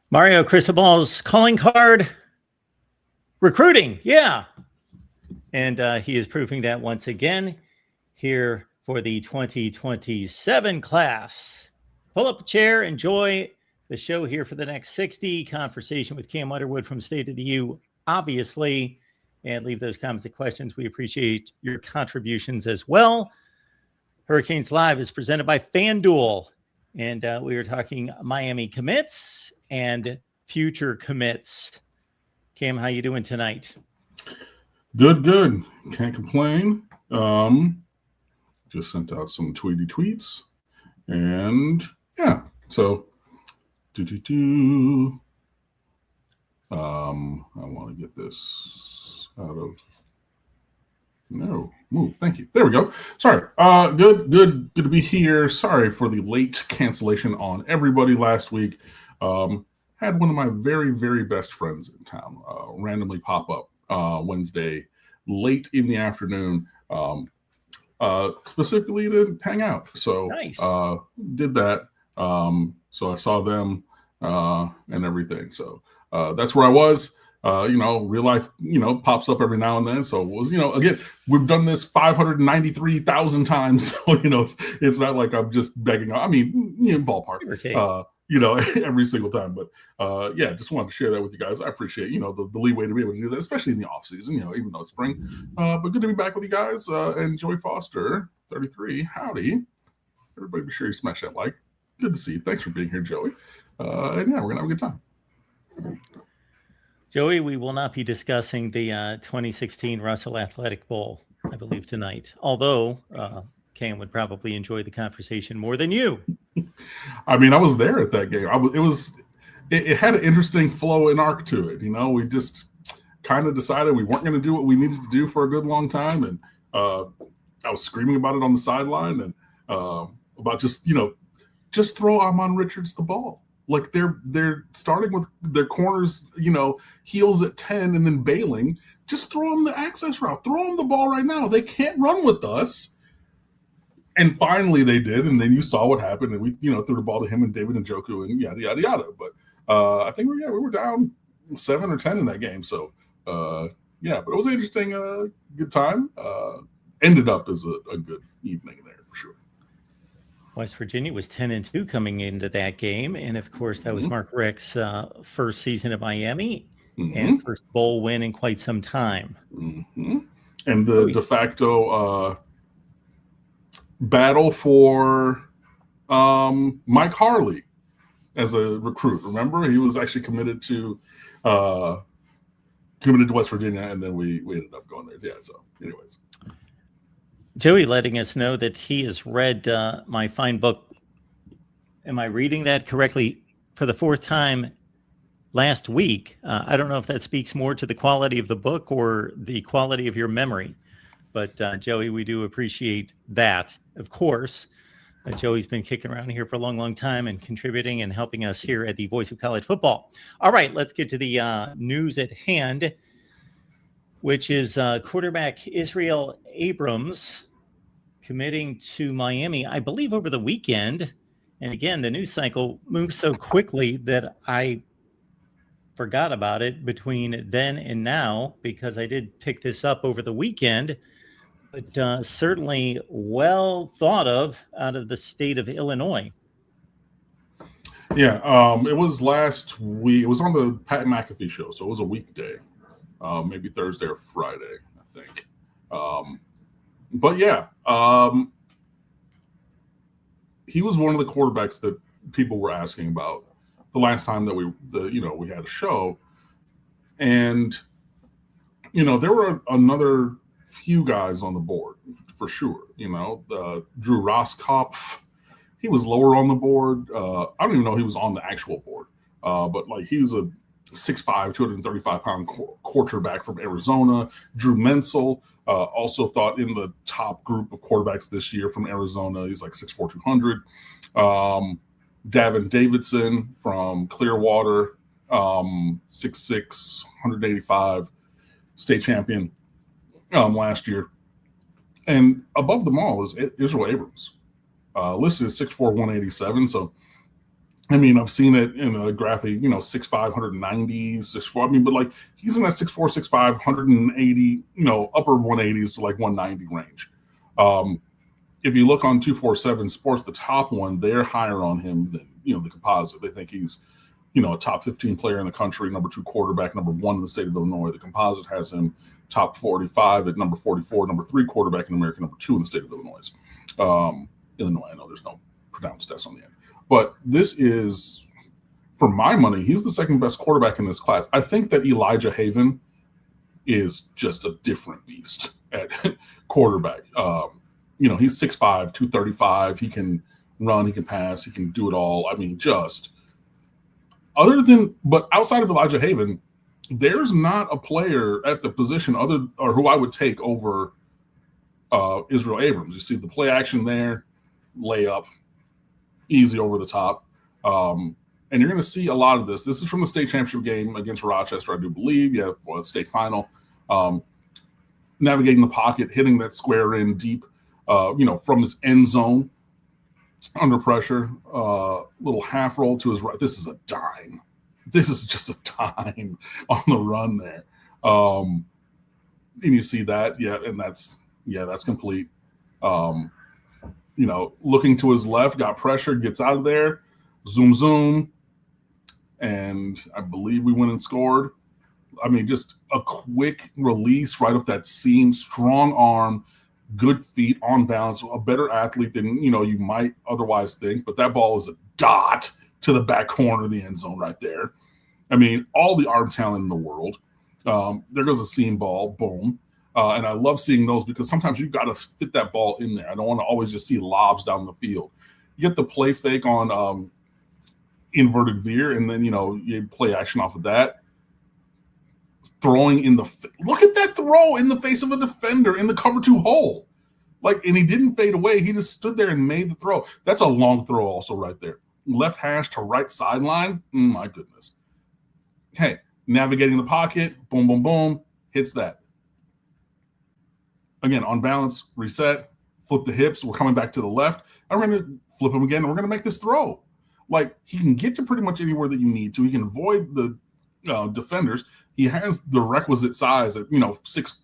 Mario Cristobal's calling card, recruiting. Yeah. And he is proving that once again here for the 2027 class. Pull up a chair, enjoy the show here for the next 60. Conversation with Cam Underwood from State of the U, obviously. And leave those comments and questions. We appreciate your contributions as well. Hurricanes Live is presented by FanDuel. And we were talking Miami commits and future commits. Cam, how you doing tonight? Good. Can't complain. Just sent out some tweets. And yeah, so I want to get this out of move. Thank you. There we go. Sorry. Good to be here. Sorry for the late cancellation on everybody last week. Had one of my very, very best friends in town randomly pop up Wednesday late in the afternoon, specifically to hang out. So nice. Did that. So I saw them and everything. So that's where I was. Real life, pops up every now and then. So it was, again, we've done this 593,000 times. So, it's not like I'm just begging. I mean, ballpark, every single time. But just wanted to share that with you guys. I appreciate, the leeway to be able to do that, especially in the off season, even though it's spring. But good to be back with you guys. And Joey Foster, 33. Howdy. Everybody be sure you smash that like. Good to see you. Thanks for being here, Joey. And yeah, we're going to have a good time. Joey, we will not be discussing the 2016 Russell Athletic Bowl, I believe, tonight. Although Cam would probably enjoy the conversation more than you. I mean, I was there at that game. It had an interesting flow and arc to it. We just kind of decided we weren't going to do what we needed to do for a good long time. And I was screaming about it on the sideline and about just throw Amon Richards the ball. Like they're starting with their corners, heels at 10 and then bailing. Just throw them the access route. Throw them the ball right now. They can't run with us. And finally they did. And then you saw what happened. And we, threw the ball to him and David Njoku and yada, yada, yada. But I think we were down 7 or 10 in that game. So, but it was an interesting, good time. Ended up as a good evening there for sure. West Virginia was 10-2 coming into that game. And of course, that was Mark Richt's first season at Miami and first bowl win in quite some time. And the de facto battle for Mike Harley as a recruit. Remember, he was actually committed to West Virginia, and then we ended up going there. Yeah, so anyways. Joey letting us know that he has read my fine book. Am I reading that correctly? For the 4th time last week. I don't know if that speaks more to the quality of the book or the quality of your memory. But Joey, we do appreciate that, of course. Joey's been kicking around here for a long, long time and contributing and helping us here at the Voice of College Football. All right, let's get to the news at hand, which is quarterback Israel Abrams committing to Miami, I believe, over the weekend. And again, the news cycle moves so quickly that I forgot about it between then and now, because I did pick this up over the weekend. But certainly well thought of out of the state of Illinois. Yeah, it was last week. It was on the Pat McAfee show, so it was a weekday, maybe Thursday or Friday, I think. But yeah, he was one of the quarterbacks that people were asking about the last time that we had a show, and there were another few guys on the board for sure. Drew Roskopf, he was lower on the board. I don't even know he was on the actual board, but like he was a 6'5", 235-pound quarterback from Arizona. Drew Menzel. Also thought in the top group of quarterbacks this year from Arizona. He's like 6'4", 200. Davin Davidson from Clearwater, 6'6", 185, state champion last year. And above them all is Israel Abrams, listed as 6'4", 187. So I mean, I've seen it in a graphic, 6'5", 190, 6'4". I mean, but like he's in that 6'4", 6'5", 180, upper 180s to like 190 range. If you look on 247 Sports, the top one, they're higher on him than, the composite. They think he's, a top 15 player in the country, number 2 quarterback, number 1 in the state of Illinois. The composite has him top 45 at number 44, number 3 quarterback in America, number 2 in the state of Illinois. Illinois, I know there's no pronounced S on the end. But this is, for my money, he's the second best quarterback in this class. I think that Elijah Haven is just a different beast at quarterback. He's 6'5", 235. He can run, he can pass, he can do it all. I mean, but outside of Elijah Haven, there's not a player at the position who I would take over Israel Abrams. You see the play action there, layup, easy over the top. And you're going to see a lot of this. This is from the state championship game against Rochester, I do believe. You have for the state final. Navigating the pocket, hitting that square in deep, from his end zone under pressure. Little half roll to his right. This is a dime. This is just a dime on the run there. And you see that, and that's complete. Looking to his left, got pressure, gets out of there, zoom, and I believe we went and scored. I mean, just a quick release right up that seam, strong arm, good feet, on balance, a better athlete than, you might otherwise think, but that ball is a dot to the back corner of the end zone right there. I mean, all the arm talent in the world. There goes a seam ball, boom. And I love seeing those because sometimes you've got to fit that ball in there. I don't want to always just see lobs down the field. You get the play fake on inverted veer, and then, you play action off of that. Throwing look at that throw in the face of a defender in the cover 2 hole. And he didn't fade away. He just stood there and made the throw. That's a long throw also right there. Left hash to right sideline. My goodness. Hey, navigating the pocket, boom, boom, boom, hits that. Again, on balance, reset, flip the hips. We're coming back to the left. I'm going to flip him again, and we're going to make this throw. He can get to pretty much anywhere that you need to. He can avoid the defenders. He has the requisite size at, 6,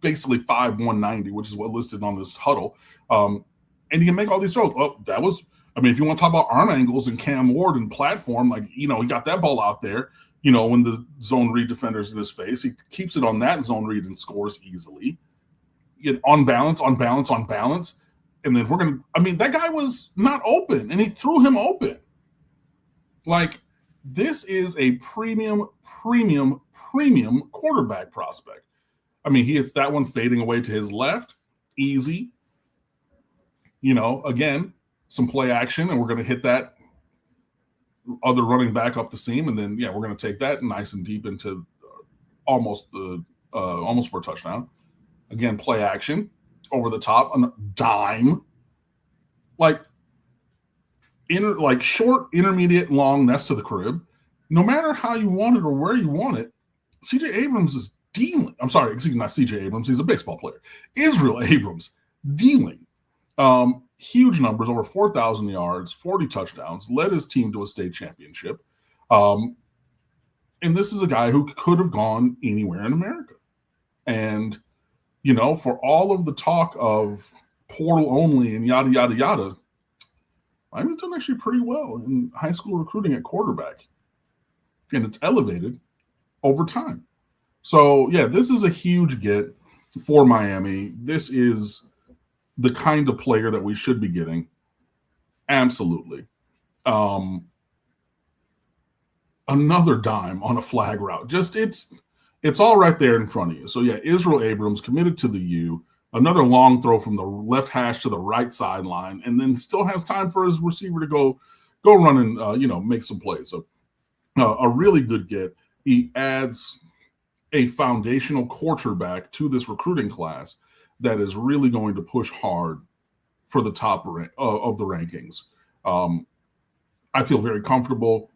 basically 5', 190, which is what listed on this huddle. And he can make all these throws. Oh, if you want to talk about arm angles and Cam Ward and platform, he got that ball out there, when the zone read defender's in his face. He keeps it on that zone read and scores easily. On balance. And then that guy was not open, and he threw him open. This is a premium quarterback prospect. He hits that one fading away to his left, easy. Again, some play action, and we're going to hit that other running back up the seam, and then, we're going to take that nice and deep into almost for a touchdown. Again, play action, over the top, on a dime. Short, intermediate, long, that's to the crib. No matter how you want it or where you want it, CJ Abrams is dealing. I'm sorry, excuse me, not CJ Abrams. He's a baseball player. Israel Abrams dealing. Huge numbers, over 4,000 yards, 40 touchdowns, led his team to a state championship. And this is a guy who could have gone anywhere in America. And, for all of the talk of portal only and yada, yada, yada, Miami's done actually pretty well in high school recruiting at quarterback. And it's elevated over time. So, this is a huge get for Miami. This is the kind of player that we should be getting. Absolutely. Another dime on a flag route. It's all right there in front of you. So, Israel Abrams committed to the U. Another long throw from the left hash to the right sideline, and then still has time for his receiver to go run and, make some plays. So, a really good get. He adds a foundational quarterback to this recruiting class that is really going to push hard for the top of the rankings. I feel very comfortable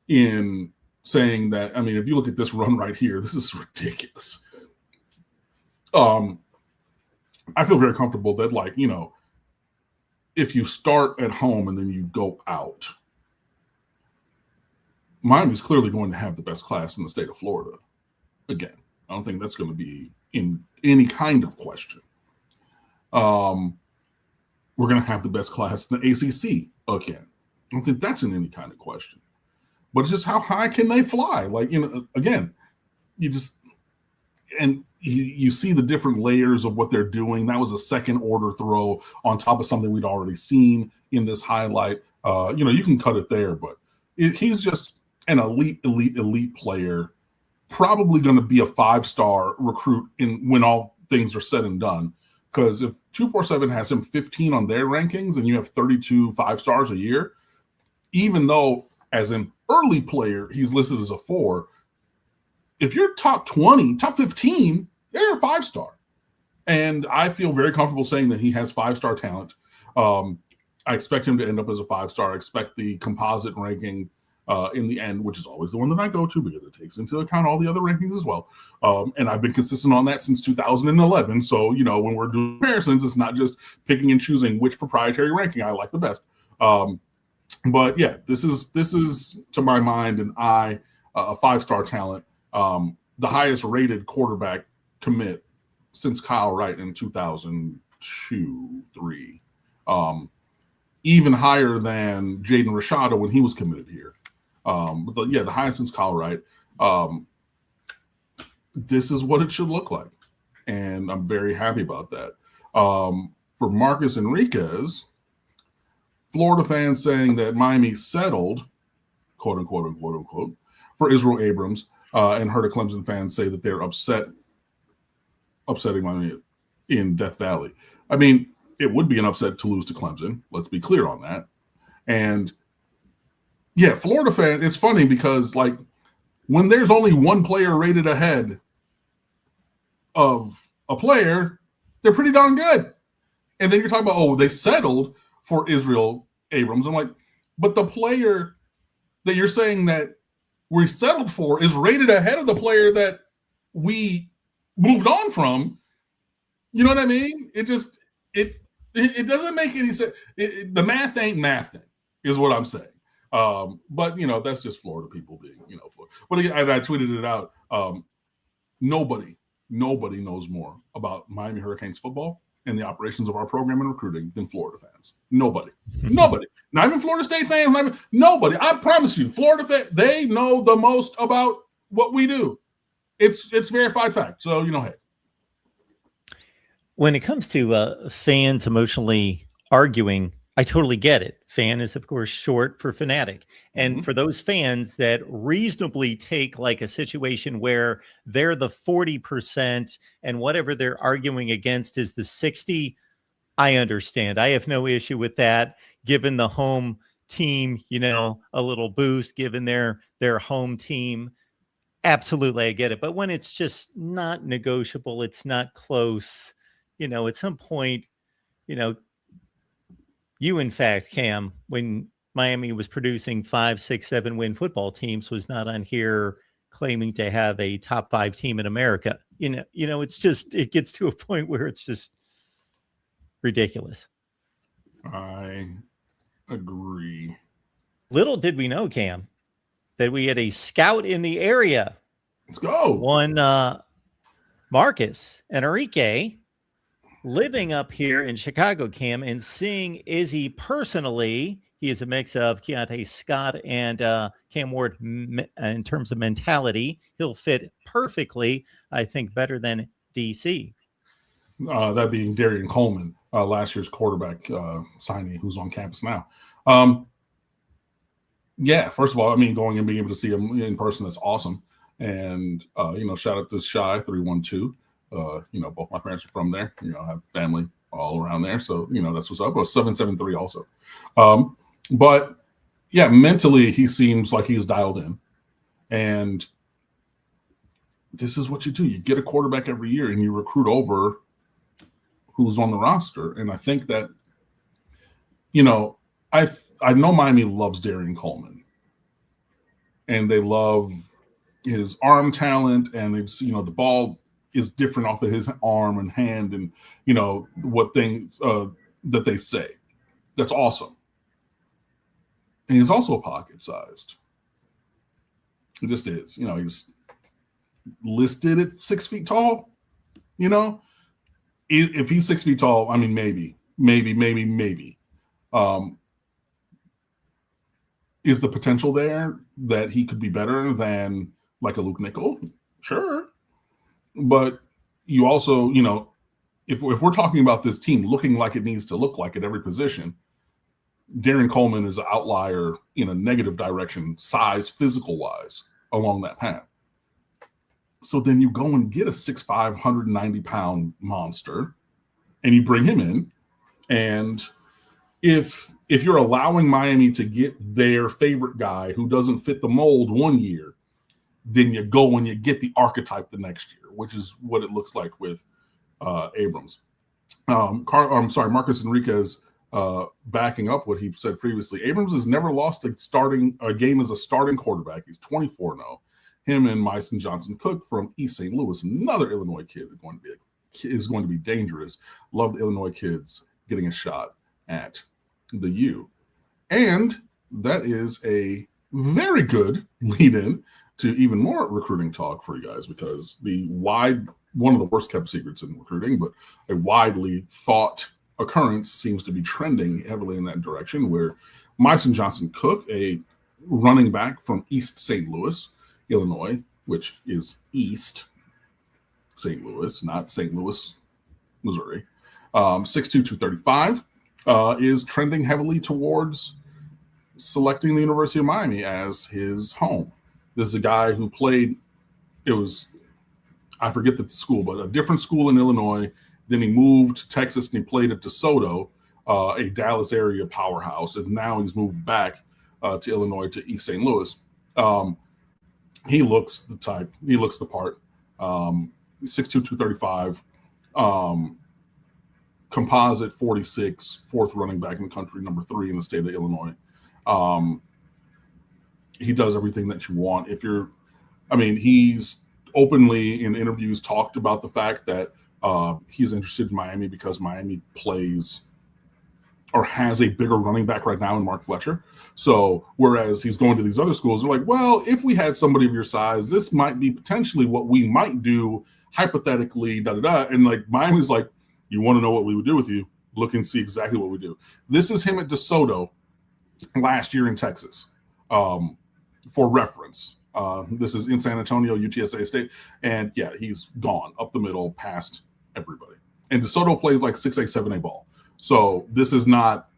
in saying that. If you look at this run right here, this is ridiculous. I feel very comfortable that, if you start at home and then you go out, Miami's clearly going to have the best class in the state of Florida. Again, I don't think that's going to be in any kind of question. We're going to have the best class in the ACC again. I don't think that's in any kind of question. But it's just how high can they fly? Like, again, you just and you see the different layers of what they're doing. That was a second order throw on top of something we'd already seen in this highlight. You can cut it there, but he's just an elite player, probably going to be a 5-star recruit when all things are said and done. Because if 247 has him 15 on their rankings and you have 32 5-stars a year, even though as an early player he's listed as a 4, if you're top 20, top 15, they're a 5-star. And I feel very comfortable saying that he has 5-star talent. I expect him to end up as a 5-star. I expect the composite ranking in the end, which is always the one that I go to because it takes into account all the other rankings as well. And I've been consistent on that since 2011. So, when we're doing comparisons, it's not just picking and choosing which proprietary ranking I like the best. But yeah, this is to my mind and a 5-star talent. The highest rated quarterback commit since Kyle Wright in 2002-3. Even higher than Jaden Rashada when he was committed here. But the highest since Kyle Wright. This is what it should look like. And I'm very happy about that. For Marcus Enriquez, Florida fans saying that Miami settled, quote unquote, for Israel Abrams, and heard a Clemson fans say that they're upsetting Miami in Death Valley. I mean, it would be an upset to lose to Clemson. Let's be clear on that. And yeah, Florida fans, it's funny because like when there's only one player rated ahead of a player, they're pretty darn good. And then you're talking about, they settled for Israel Abrams. I'm like, but the player that you're saying that we settled for is rated ahead of the player that we moved on from. You know what I mean? It just, it doesn't make any sense. The math ain't mathing is what I'm saying. But that's just Florida people being, but again, I tweeted it out. Nobody knows more about Miami Hurricanes football and the operations of our program and recruiting than Florida fans. Nobody. Not even Florida State fans. Nobody. I promise you, Florida fans, they know the most about what we do. It's verified fact. So, hey. When it comes to fans emotionally arguing, I totally get it. Fan is, of course, short for fanatic. And for those fans that reasonably take like a situation where they're the 40% and whatever they're arguing against is the 60, I understand. I have no issue with that. Given the home team, a little boost, given their home team. Absolutely, I get it. But when it's just not negotiable, it's not close, at some point, you, in fact, Cam, when Miami was producing 5, 6, 7 win football teams, was not on here claiming to have a top 5 team in America. It's just, it gets to a point where it's just ridiculous. I agree. Little did we know, Cam, that we had a scout in the area. Let's go. One Marcus Enrique living up here in Chicago, Cam, and seeing Izzy personally. He is a mix of Keontae Scott and Cam Ward in terms of mentality. He'll fit perfectly, I think, better than DC. That being Darian Coleman, last year's quarterback signing who's on campus now. Yeah, first of all, going and being able to see him in person, that's awesome. And, shout out to Shy 312. Both my parents are from there, have family all around there. So, that's what's up. 773 also. But yeah, mentally, he seems like he's dialed in. And this is what you do. You get a quarterback every year and you recruit over who's on the roster. And I think that, I know Miami loves Darian Coleman. And they love his arm talent. And it's, the ball is different off of his arm and hand and, what things that they say. That's awesome. And he's also pocket-sized. He just is. He's listed at 6 feet tall. If he's 6 feet tall, I mean, maybe. Is the potential there that he could be better than like a Luke Nickel? Sure. But you also, if we're talking about this team looking like it needs to look like at every position, Darren Coleman is an outlier in a negative direction, size, physical-wise, along that path. So then you go and get a 6'5", 190-pound monster, and you bring him in. And if you're allowing Miami to get their favorite guy who doesn't fit the mold one year, then you go and you get the archetype the next year, which is what it looks like with Abrams. Marcus Enriquez backing up what he said previously. Abrams has never lost a game as a starting quarterback. He's 24-0. Him and Myson Johnson Cook from East St. Louis, another Illinois kid, is going to be dangerous. Love the Illinois kids getting a shot at the U. And that is a very good lead-in to even more recruiting talk for you guys, because one of the worst kept secrets in recruiting, but a widely thought occurrence seems to be trending heavily in that direction, where Myson Johnson Cook, a running back from East St. Louis, Illinois, which is East St. Louis, not St. Louis, Missouri, 6'2", 235, is trending heavily towards selecting the University of Miami as his home. This is a guy who played, I forget the school, but a different school in Illinois. Then he moved to Texas and he played at DeSoto, a Dallas area powerhouse. And now he's moved back to Illinois, to East St. Louis. He looks the type. He looks the part. 6'2", 235, composite 46, fourth running back in the country, number 3 in the state of Illinois. He does everything that you want. He's openly in interviews talked about the fact that he's interested in Miami because Miami plays or has a bigger running back right now in Mark Fletcher. So whereas he's going to these other schools, they're like, well, if we had somebody of your size, this might be potentially what we might do hypothetically, da-da-da. And like Miami's like, you want to know what we would do with you? Look and see exactly what we do. This is him at DeSoto last year in Texas. For reference, this is in San Antonio, UTSA State. And yeah, he's gone up the middle past everybody. And DeSoto plays like 6A, 7A ball. So this is not,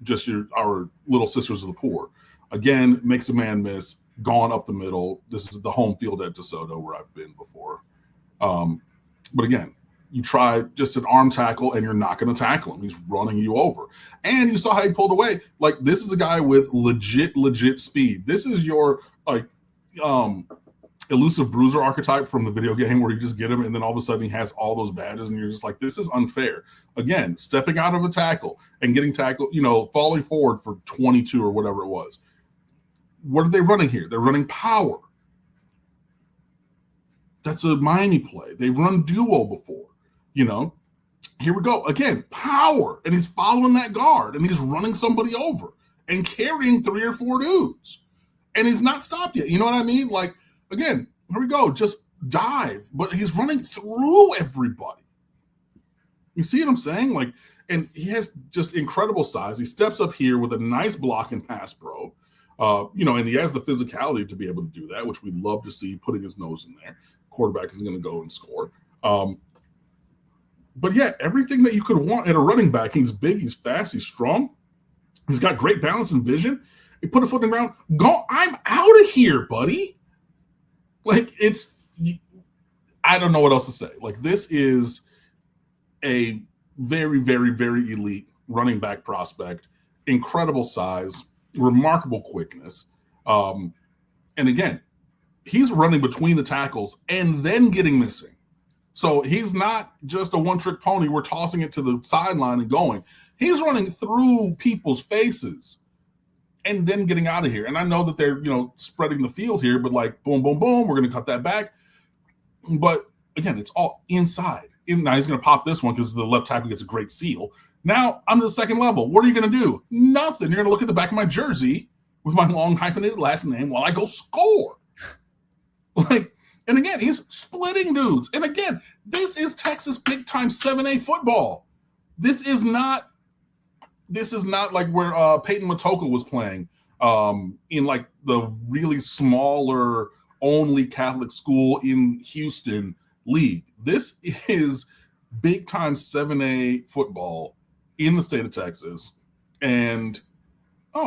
just our little sisters of the poor. Again, makes a man miss, gone up the middle. This is the home field at DeSoto where I've been before. But again, you try just an arm tackle and you're not going to tackle him. He's running you over. And you saw how he pulled away. Like, this is a guy with legit speed. This is your elusive bruiser archetype from the video game where you just get him and then all of a sudden he has all those badges and you're just like, this is unfair. Again, stepping out of a tackle and getting tackled, falling forward for 22 or whatever it was. What are they running here? They're running power. That's a Miami play. They've run duo before. Here we go. Again, power. And he's following that guard and he's running somebody over and carrying 3 or 4 dudes. And he's not stopped yet. You know what I mean? Like, again, here we go. Just dive. But he's running through everybody. You see what I'm saying? Like, and he has just incredible size. He steps up here with a nice block and pass pro. And he has the physicality to be able to do that, which we love to see, putting his nose in there. Quarterback is going to go and score. But yeah, everything that you could want at a running back. He's big, he's fast, he's strong. He's got great balance and vision. He put a foot in the ground. Go, I'm out of here, buddy. Like, I don't know what else to say. Like, this is a very, very, very elite running back prospect. Incredible size, remarkable quickness. And again, he's running between the tackles and then getting missing. So he's not just a one-trick pony. We're tossing it to the sideline and going. He's running through people's faces and then getting out of here. And I know that they're, spreading the field here, but like, boom, boom, boom, we're going to cut that back. But again, it's all inside. Now he's going to pop this one because the left tackle gets a great seal. Now I'm to the second level. What are you going to do? Nothing. You're going to look at the back of my jersey with my long hyphenated last name while I go score. Like, and again, he's splitting dudes. And again, this is Texas big time 7A football. This is not like where Peyton Matoka was playing in like the really smaller only Catholic school in Houston league. This is big time 7A football in the state of Texas. And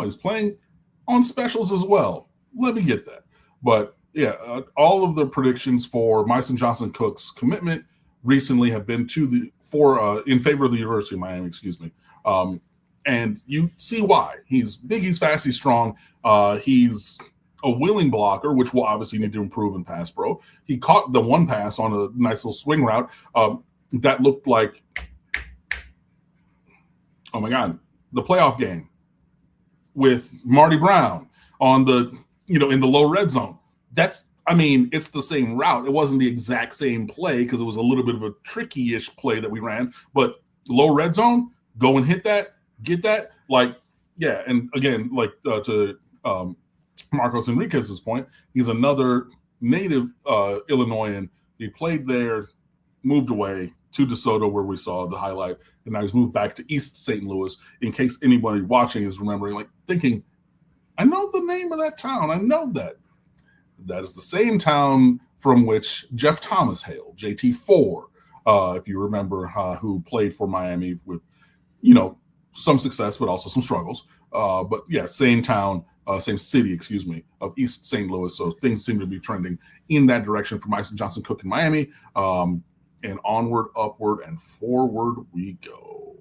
he's playing on specials as well. Let me get that. But yeah, all of the predictions for Myson Johnson Cook's commitment recently have been in favor of the University of Miami, excuse me. And you see why. He's big, he's fast, he's strong. He's a willing blocker, which will obviously need to improve in pass pro. He caught the one pass on a nice little swing route that looked like, oh my God, the playoff game with Marty Brown on the, in the low red zone. It's the same route. It wasn't the exact same play because it was a little bit of a tricky-ish play that we ran, but low red zone, go and hit that, get that. Like, yeah. And again, like to Marcos Enriquez's point, he's another native Illinoisan. He played there, moved away to DeSoto where we saw the highlight, and now he's moved back to East St. Louis. In case anybody watching is remembering, like thinking, I know the name of that town. I know that. That is the same town from which Jeff Thomas hailed, JT4, if you remember, who played for Miami with, some success, but also some struggles. But yeah, same town, same city, excuse me, of East St. Louis. So things seem to be trending in that direction for Myson Johnson Cook in Miami. And onward, upward, and forward we go.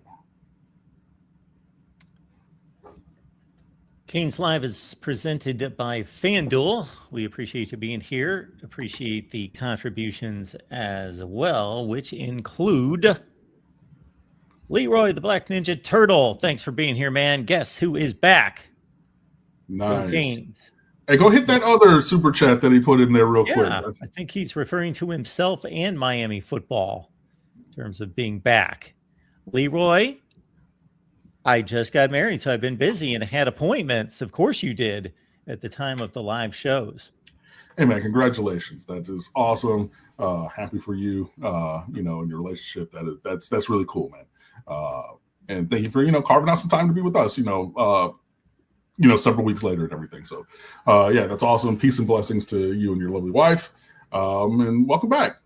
Canes Live is presented by FanDuel. We appreciate you being here. Appreciate the contributions as well, which include Leroy, the Black Ninja Turtle. Thanks for being here, man. Guess who is back? Nice. Canes. Hey, go hit that other super chat that he put in there real quick. I think he's referring to himself and Miami football in terms of being back. Leroy, I just got married, so I've been busy and had appointments. Of course you did at the time of the live shows. Hey, man, congratulations. That is awesome. Happy for you, in your relationship. That's really cool, man. And thank you for, carving out some time to be with us, several weeks later and everything. So, yeah, that's awesome. Peace and blessings to you and your lovely wife. And welcome back.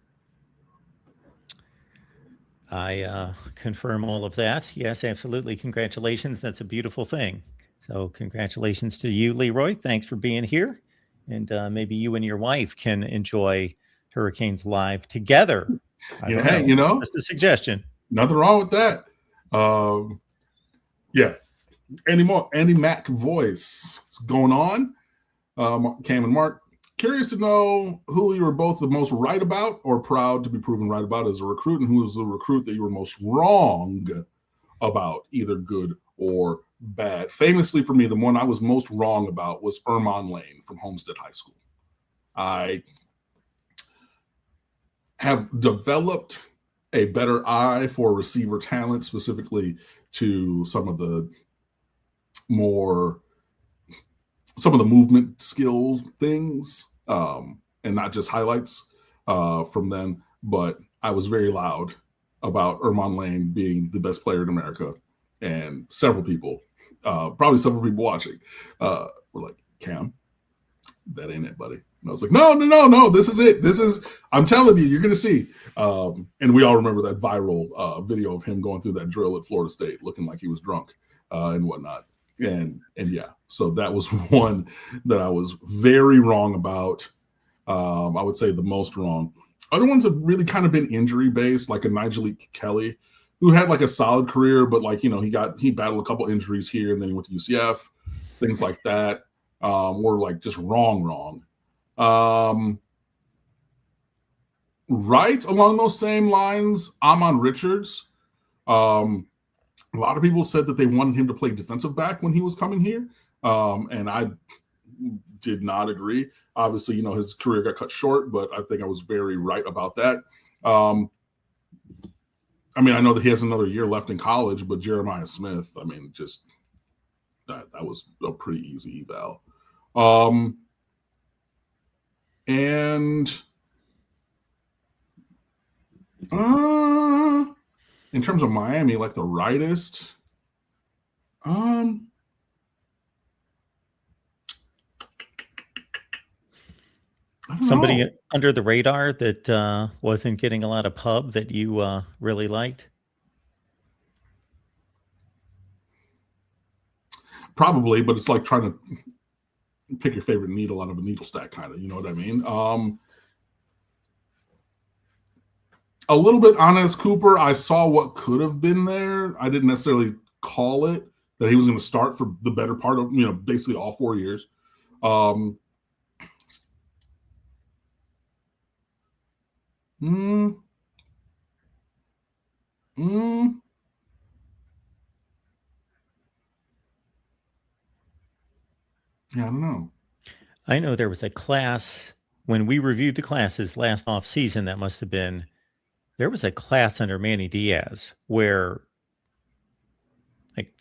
I confirm all of that. Yes, absolutely. Congratulations. That's a beautiful thing. So congratulations to you, Leroy. Thanks for being here. And maybe you and your wife can enjoy Hurricanes Live together. Just a suggestion. Nothing wrong with that. Yeah. Andy Mack voice. What's going on? Cam and Mark. Curious to know who you were both the most right about or proud to be proven right about as a recruit, and who was the recruit that you were most wrong about, either good or bad. Famously for me, the one I was most wrong about was Ermon Lane from Homestead High School. I have developed a better eye for receiver talent, specifically to some of the movement skill things, and not just highlights from them. But I was very loud about Ermon Lane being the best player in America. And several people, probably several people watching, were like, Cam, that ain't it, buddy. And I was like, no, this is it. I'm telling you, you're going to see. And we all remember that viral video of him going through that drill at Florida State looking like he was drunk and whatnot. And yeah, so that was one that I was very wrong about. I would say the most wrong. Other ones have really kind of been injury based, like a Nigel Kelly, who had like a solid career, but like, he battled a couple injuries here and then he went to UCF, things like that. Were like just wrong. Right along those same lines, Amon Richards. A lot of people said that they wanted him to play defensive back when he was coming here. And I did not agree. Obviously, his career got cut short, but I think I was very right about that. I know that he has another year left in college, but Jeremiah Smith, that was a pretty easy eval. And in terms of Miami, like the rightest, somebody under the radar that wasn't getting a lot of pub that you really liked? Probably, but it's like trying to pick your favorite needle out of a needle stack, kind of. You know what I mean? A little bit Honest Cooper. I saw what could have been there. I didn't necessarily call it that he was going to start for the better part of, basically all 4 years. Yeah, I don't know. I know there was a class when we reviewed the classes last off season. That must have been, there was a class under Manny Diaz where like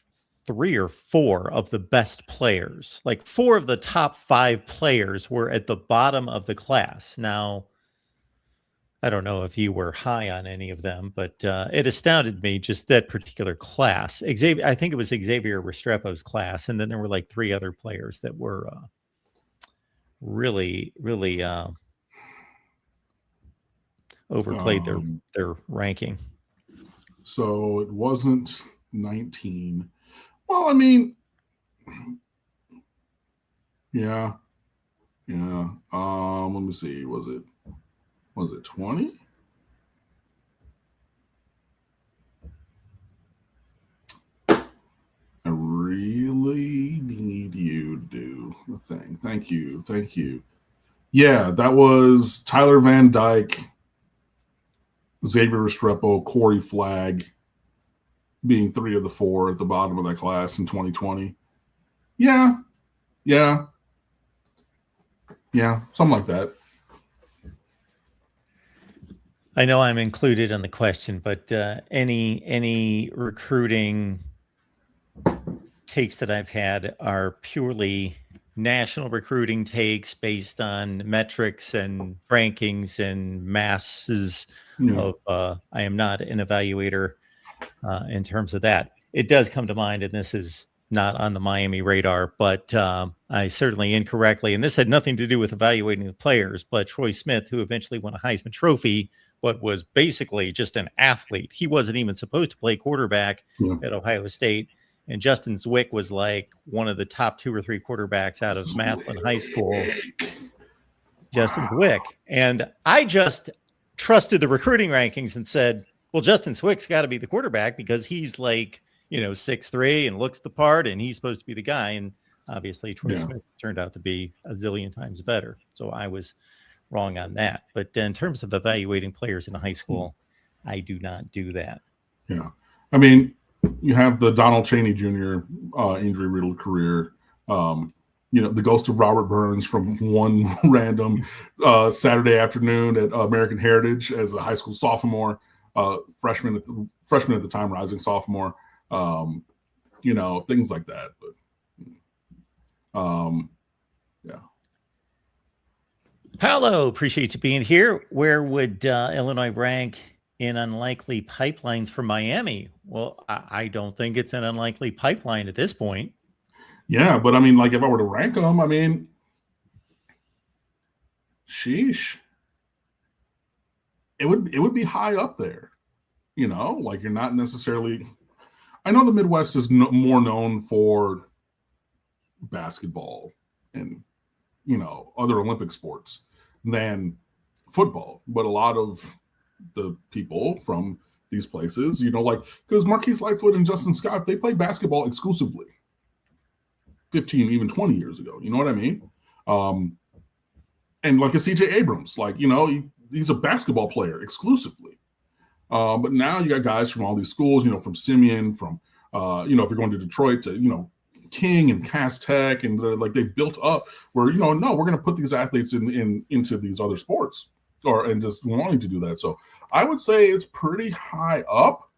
3 or 4 of the best players, like 4 of the top 5 players were at the bottom of the class. Now, I don't know if you were high on any of them, but it astounded me, just that particular class. Xavier, I think it was Xavier Restrepo's class, and then there were like 3 other players that were really overplayed their ranking. So it wasn't 19. Well, I mean, yeah. Let me see. Was it 20? I really need you to do the thing. Thank you. Yeah, that was Tyler Van Dyke, Xavier Restrepo, Corey Flagg being 3 of the 4 at the bottom of that class in 2020. Yeah, something like that. I know I'm included in the question, but any recruiting takes that I've had are purely national recruiting takes based on metrics and rankings and masses of I am not an evaluator in terms of that. It does come to mind, and this is not on the Miami radar, but I certainly incorrectly, and this had nothing to do with evaluating the players, but Troy Smith, who eventually won a Heisman Trophy, but was basically just an athlete. He wasn't even supposed to play quarterback at Ohio State. And Justin Zwick was like one of the top 2 or 3 quarterbacks out of Massillon High School. Justin Zwick. And I just trusted the recruiting rankings and said, well, Justin Zwick's got to be the quarterback because he's like, 6'3" and looks the part, and he's supposed to be the guy. And obviously Troy Smith turned out to be a zillion times better. So I was wrong on that. But in terms of evaluating players in high school, I do not do that. Yeah. I mean, you have the Donald Chaney Jr. Injury-riddled career. The ghost of Robert Burns from one random Saturday afternoon at American Heritage as a high school sophomore, freshman at the time, rising sophomore. Things like that. But yeah. Paolo, appreciate you being here. Where would Illinois rank in unlikely pipelines for Miami? Well, I don't think it's an unlikely pipeline at this point. Yeah, but I mean, like if I were to rank them, I mean, sheesh, it would be high up there. Like you're not necessarily. I know the Midwest is more known for basketball and other Olympic sports than football, but a lot of the people from these places, because Marquise Lightfoot and Justin Scott, they played basketball exclusively 15, even 20 years ago. You know what I mean? And like a CJ Abrams, like, he's a basketball player exclusively. But now you got guys from all these schools, from Simeon, from, if you're going to Detroit to, King and Cass Tech, and they built up where, no, we're going to put these athletes into these other sports. And just wanting to do that. So I would say it's pretty high up,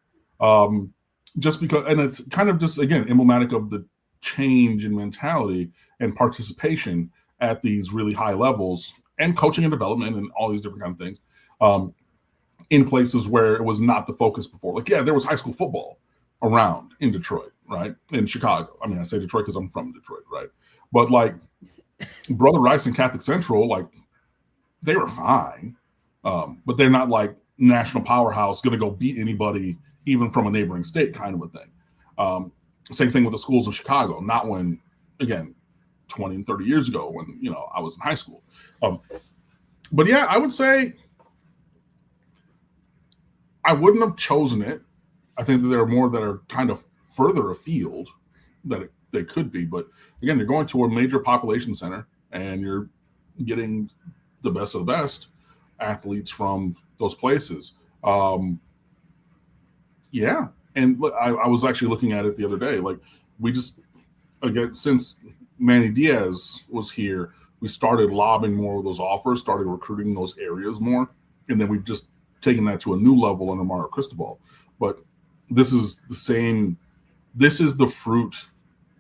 just because, and it's kind of just, again, emblematic of the change in mentality and participation at these really high levels, and coaching and development and all these different kind of things, in places where it was not the focus before. Like, yeah, there was high school football around in Detroit, right? In Chicago. I mean, I say Detroit because I'm from Detroit, right? But like Brother Rice and Catholic Central, like they were fine, but they're not like national powerhouse going to go beat anybody, even from a neighboring state, kind of a thing. Same thing with the schools in Chicago. Not when, again, 20 and 30 years ago when, you know, I was in high school. But yeah, I would say I wouldn't have chosen it. I think that there are more that are kind of further afield that they could be. But again, you're going to a major population center and you're getting the best of the best athletes from those places. Yeah. And look, I was actually looking at it the other day. Like, we just, again, since Manny Diaz was here, we started lobbing more of those offers, started recruiting those areas more. And then we've just taken that to a new level under Mario Cristobal. But this is the same. This is the fruit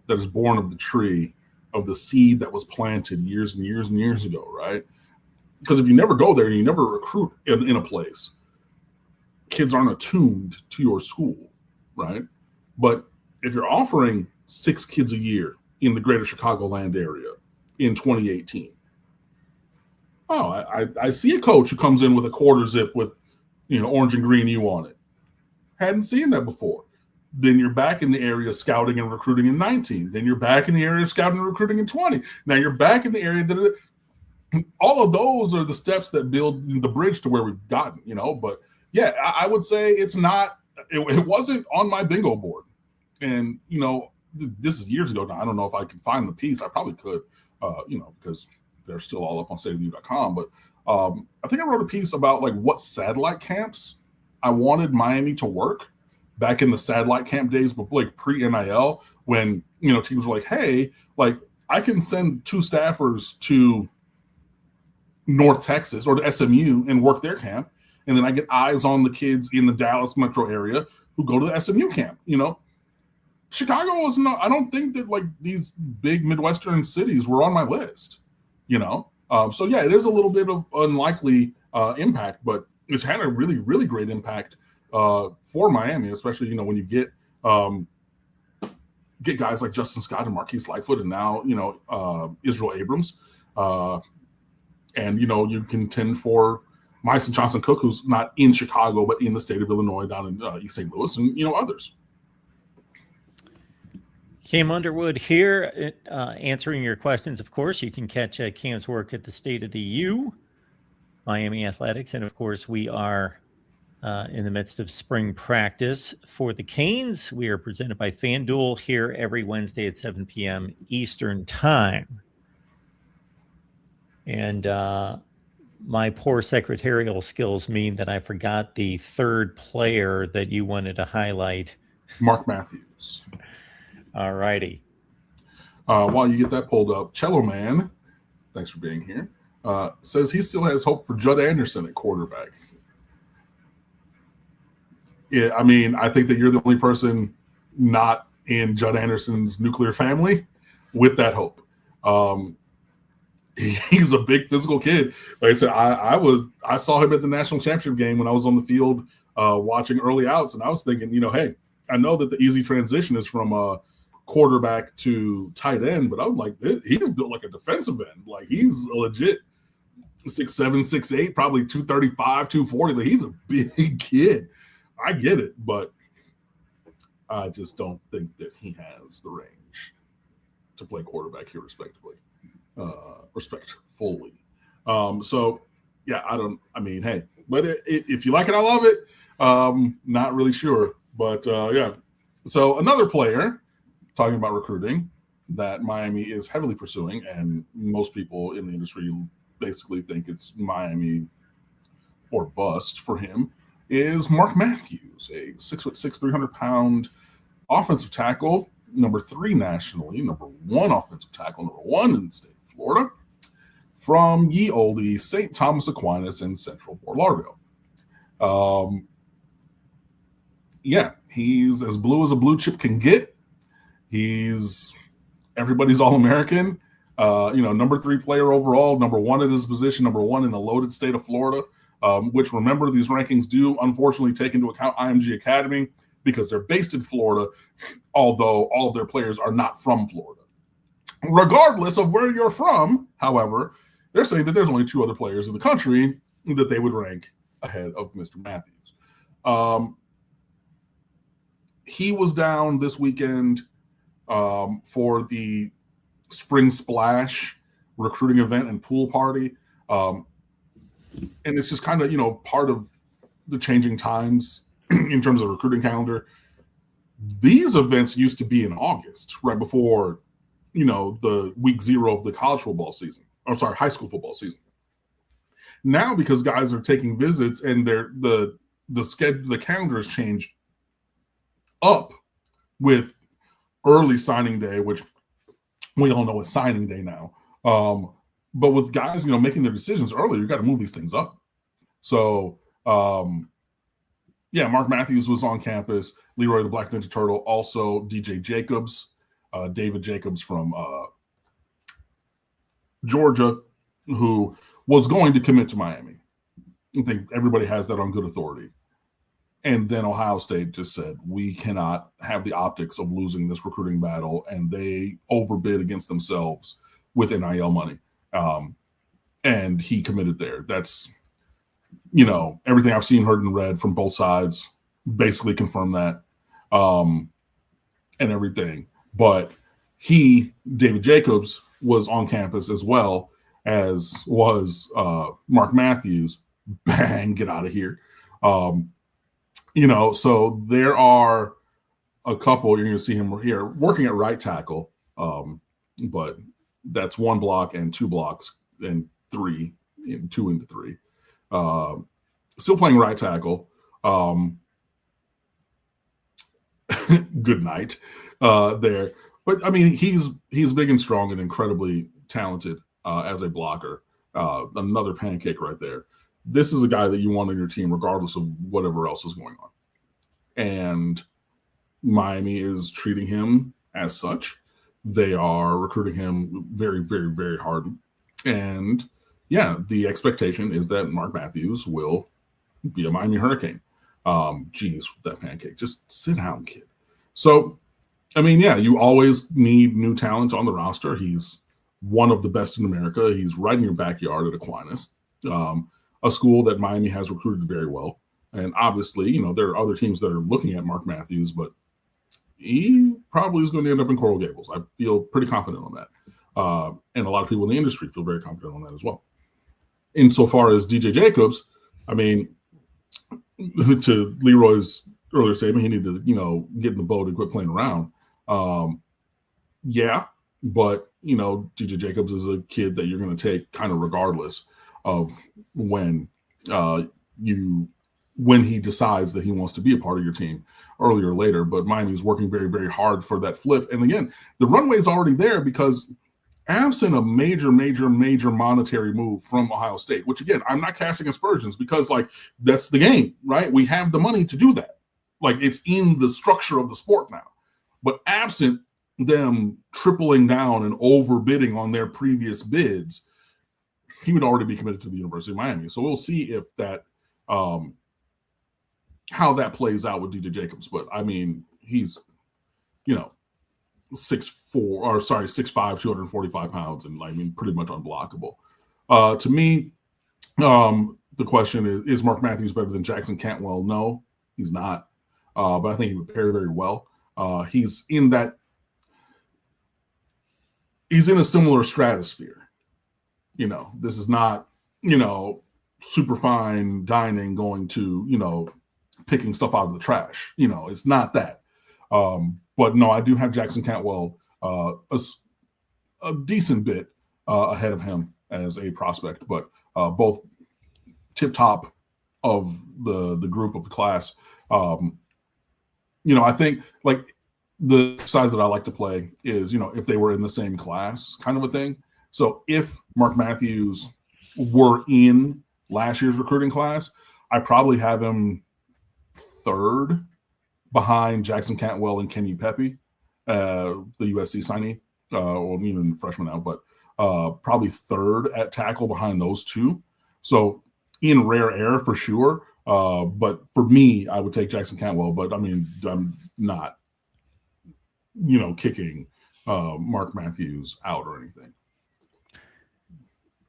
that is born of the tree, of the seed that was planted years and years and years ago, right? Because if you never go there and you never recruit in a place, kids aren't attuned to your school, right? But if you're offering 6 kids a year in the greater Chicagoland area in 2018, I see a coach who comes in with a quarter zip with, you know, orange and green U on it. Hadn't seen that before. Then you're back in the area scouting and recruiting in 19. Then you're back in the area scouting and recruiting in 20. Now you're back in the area that all of those are the steps that build the bridge to where we've gotten, you know. But yeah, I would say it wasn't on my bingo board. And, you know, this is years ago now. I don't know if I can find the piece. I probably could, you know, because they're still all up on stateoftheu.com. But I think I wrote a piece about like what satellite camps I wanted Miami to work back in the satellite camp days, but like pre-NIL, when, you know, teams were like, hey, like I can send 2 staffers to North Texas or to SMU and work their camp. And then I get eyes on the kids in the Dallas metro area who go to the SMU camp, you know. Chicago was not, I don't think that like these big Midwestern cities were on my list, you know. So yeah, it is a little bit of unlikely impact, but it's had a really, really great impact for Miami, especially, you know, when you get guys like Justin Scott and Marquise Lightfoot, and now, you know, Israel Abrams, and, you know, you contend for Myson Johnson Cook, who's not in Chicago but in the state of Illinois, down in East St. Louis, and, you know, others. Cam Underwood here, answering your questions. Of course, you can catch Cam's work at the State of the U, Miami Athletics, and of course, we are in the midst of spring practice for the Canes. We are presented by FanDuel here every Wednesday at 7 p.m. Eastern Time. And my poor secretarial skills mean that I forgot the third player that you wanted to highlight. Mark Matthews. All righty. While you get that pulled up, Cello Man, thanks for being here, says he still has hope for Judd Anderson at quarterback. Yeah, I mean, I think that you're the only person not in Judd Anderson's nuclear family with that hope. He's a big physical kid. Like I said, I saw him at the national championship game when I was on the field watching early outs, and I was thinking, you know, hey, I know that the easy transition is from a quarterback to tight end, but I'm like, he's built like a defensive end. Like, he's a legit 6'7", 6'8", probably 235, 240. Like, he's a big kid. I get it, but I just don't think that he has the range to play quarterback here respectfully. So yeah, I mean, hey, but if you like it, I love it. Not really sure, but yeah. So another player, talking about recruiting, that Miami is heavily pursuing, and most people in the industry basically think it's Miami or bust for him, is Mark Matthews, a 6'6", 300-pound offensive tackle, number 3 nationally, number 1 offensive tackle, number 1 in the state of Florida, from ye olde St. Thomas Aquinas in Central Fort Lauderdale. Yeah, he's as blue as a blue chip can get. He's everybody's All-American. Number 3 player overall, number 1 at his position, number 1 in the loaded state of Florida, which, remember, these rankings do unfortunately take into account IMG Academy because they're based in Florida, although all of their players are not from Florida. Regardless of where you're from, however, they're saying that there's only 2 other players in the country that they would rank ahead of Mr. Matthews. He was down this weekend for the Spring Splash recruiting event and pool party. And it's just kind of, part of the changing times in terms of recruiting calendar. These events used to be in August, right before, the week 0 of the college football season. High school football season. Now, because guys are taking visits and the calendar has changed up with early signing day, which we all know is signing day now. But with guys, making their decisions earlier, you got to move these things up. So, Mark Matthews was on campus. Leroy the Black Ninja Turtle, also DJ Jacobs, David Jacobs from Georgia, who was going to commit to Miami. I think everybody has that on good authority. And then Ohio State just said, we cannot have the optics of losing this recruiting battle. And they overbid against themselves with NIL money. And he committed there. That's, everything I've seen, heard, and read from both sides basically confirm that and everything. But David Jacobs, was on campus as well, as was Mark Matthews. Bang, get out of here. So there are a couple, you're going to see him here working at right tackle, but that's 1 block and 2 blocks and 2 into 3. Still playing right tackle. Good night there. But, I mean, he's big and strong and incredibly talented as a blocker. Another pancake right there. This is a guy that you want on your team regardless of whatever else is going on. And Miami is treating him as such. They are recruiting him very, very, very hard. And, the expectation is that Mark Matthews will be a Miami Hurricane. Geez, that pancake. Just sit down, kid. So, I mean, you always need new talent on the roster. He's one of the best in America. He's right in your backyard at Aquinas, a school that Miami has recruited very well. And obviously, there are other teams that are looking at Mark Matthews, but he probably is going to end up in Coral Gables. I feel pretty confident on that. And a lot of people in the industry feel very confident on that as well. Insofar as DJ Jacobs, I mean, to Leroy's earlier statement, he needed to, get in the boat and quit playing around. But, DJ Jacobs is a kid that you're going to take kind of regardless of when he decides that he wants to be a part of your team earlier or later. But Miami's working very, very hard for that flip. And again, the runway is already there because absent a major, major, major monetary move from Ohio State, which again, I'm not casting aspersions because that's the game, right? We have the money to do that. It's in the structure of the sport now. But absent them tripling down and overbidding on their previous bids, he would already be committed to the University of Miami. So we'll see if that, how that plays out with DJ Jacobs. But I mean, he's, 6'5", 245 pounds, and pretty much unblockable. To me, the question is Mark Matthews better than Jackson Cantwell? No, he's not. But I think he would pair very well. He's in a similar stratosphere. This is not, super fine dining going to, picking stuff out of the trash. It's not that. But no, I do have Jackson Cantwell a decent bit ahead of him as a prospect, but both tip top of the group of the class. I think the size that I like to play is, if they were in the same class kind of a thing. So if Mark Matthews were in last year's recruiting class, I probably have him 3rd behind Jackson Cantwell and Kenny Pepe, the USC signee. well, even freshman now, but probably third at tackle behind those two. So in rare air for sure. But for me, I would take Jackson Cantwell. But I mean, I'm not, kicking Mark Matthews out or anything.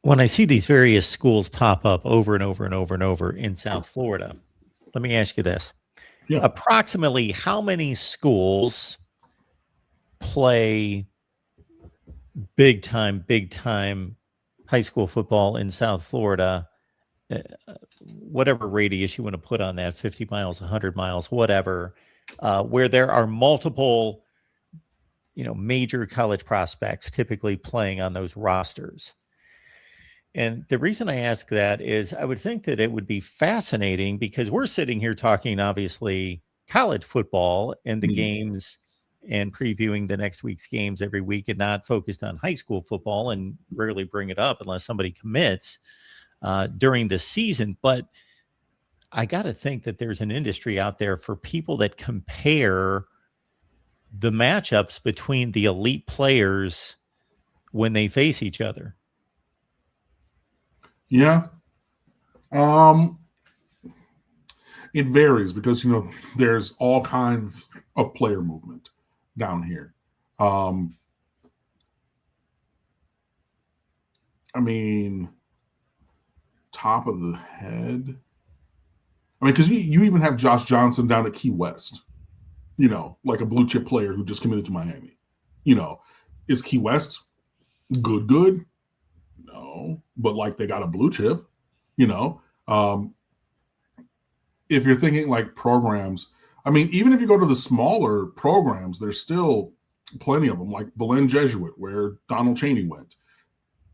When I see these various schools pop up over and over and over and over in South Florida, let me ask you this. Yeah. Approximately how many schools play big time high school football in South Florida? Whatever radius you want to put on that, 50 miles, 100 miles, whatever, where there are multiple, major college prospects typically playing on those rosters. And the reason I ask that is I would think that it would be fascinating because we're sitting here talking, obviously, college football and the games and previewing the next week's games every week and not focused on high school football and rarely bring it up unless somebody commits during the season. But I got to think that there's an industry out there for people that compare the matchups between the elite players when they face each other. Yeah. It varies because, there's all kinds of player movement down here. I mean, top of the head. I mean, because you even have Josh Johnson down at Key West, like a blue chip player who just committed to Miami. Is Key West good? No, but like they got a blue chip, if you're thinking like programs, I mean, even if you go to the smaller programs, there's still plenty of them, like Belen Jesuit, where Donald Chaney went.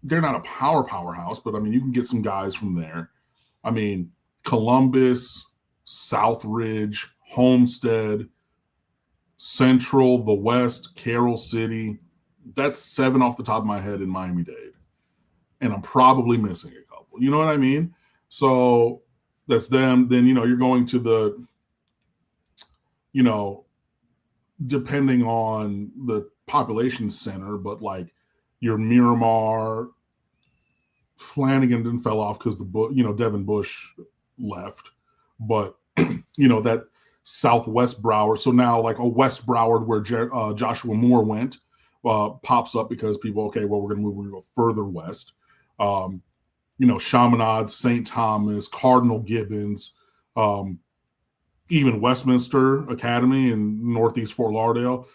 They're not a powerhouse, but I mean, you can get some guys from there. I mean, Columbus, Southridge, Homestead, Central, the West, Carroll City. That's 7 off the top of my head in Miami-Dade. And I'm probably missing a couple. You know what I mean? So that's them. Then, you're going to the, depending on the population center, but like your Miramar, Flanagan didn't fell off because Devin Bush left. But, that Southwest Broward. So now like a West Broward where Joshua Moore went pops up because people, okay, well, we're going to go further west. Chaminade, St. Thomas, Cardinal Gibbons, even Westminster Academy in Northeast Fort Lauderdale,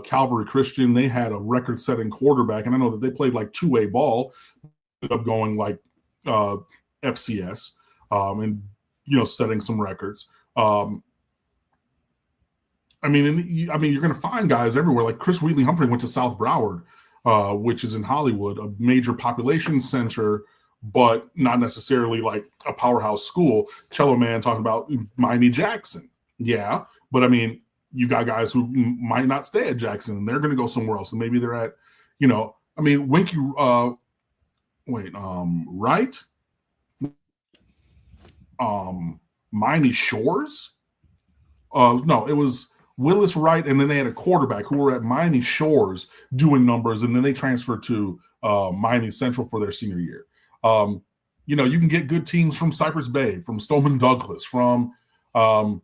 Calvary Christian. They had a record-setting quarterback, and I know that they played like 2A ball, ended up going like FCS, and setting some records. You're going to find guys everywhere. Like Chris Wheatley Humphrey went to South Broward, which is in Hollywood, a major population center, but not necessarily like a powerhouse school. Cello Man talking about Miami Jackson. Yeah, but I mean, you got guys who might not stay at Jackson and they're going to go somewhere else. And maybe they're at, Winky, Wright, Miami Shores. No, it was Willis Wright, and then they had a quarterback who were at Miami Shores doing numbers, and then they transferred to Miami Central for their senior year. You can get good teams from Cypress Bay, from Stoneman Douglas, from a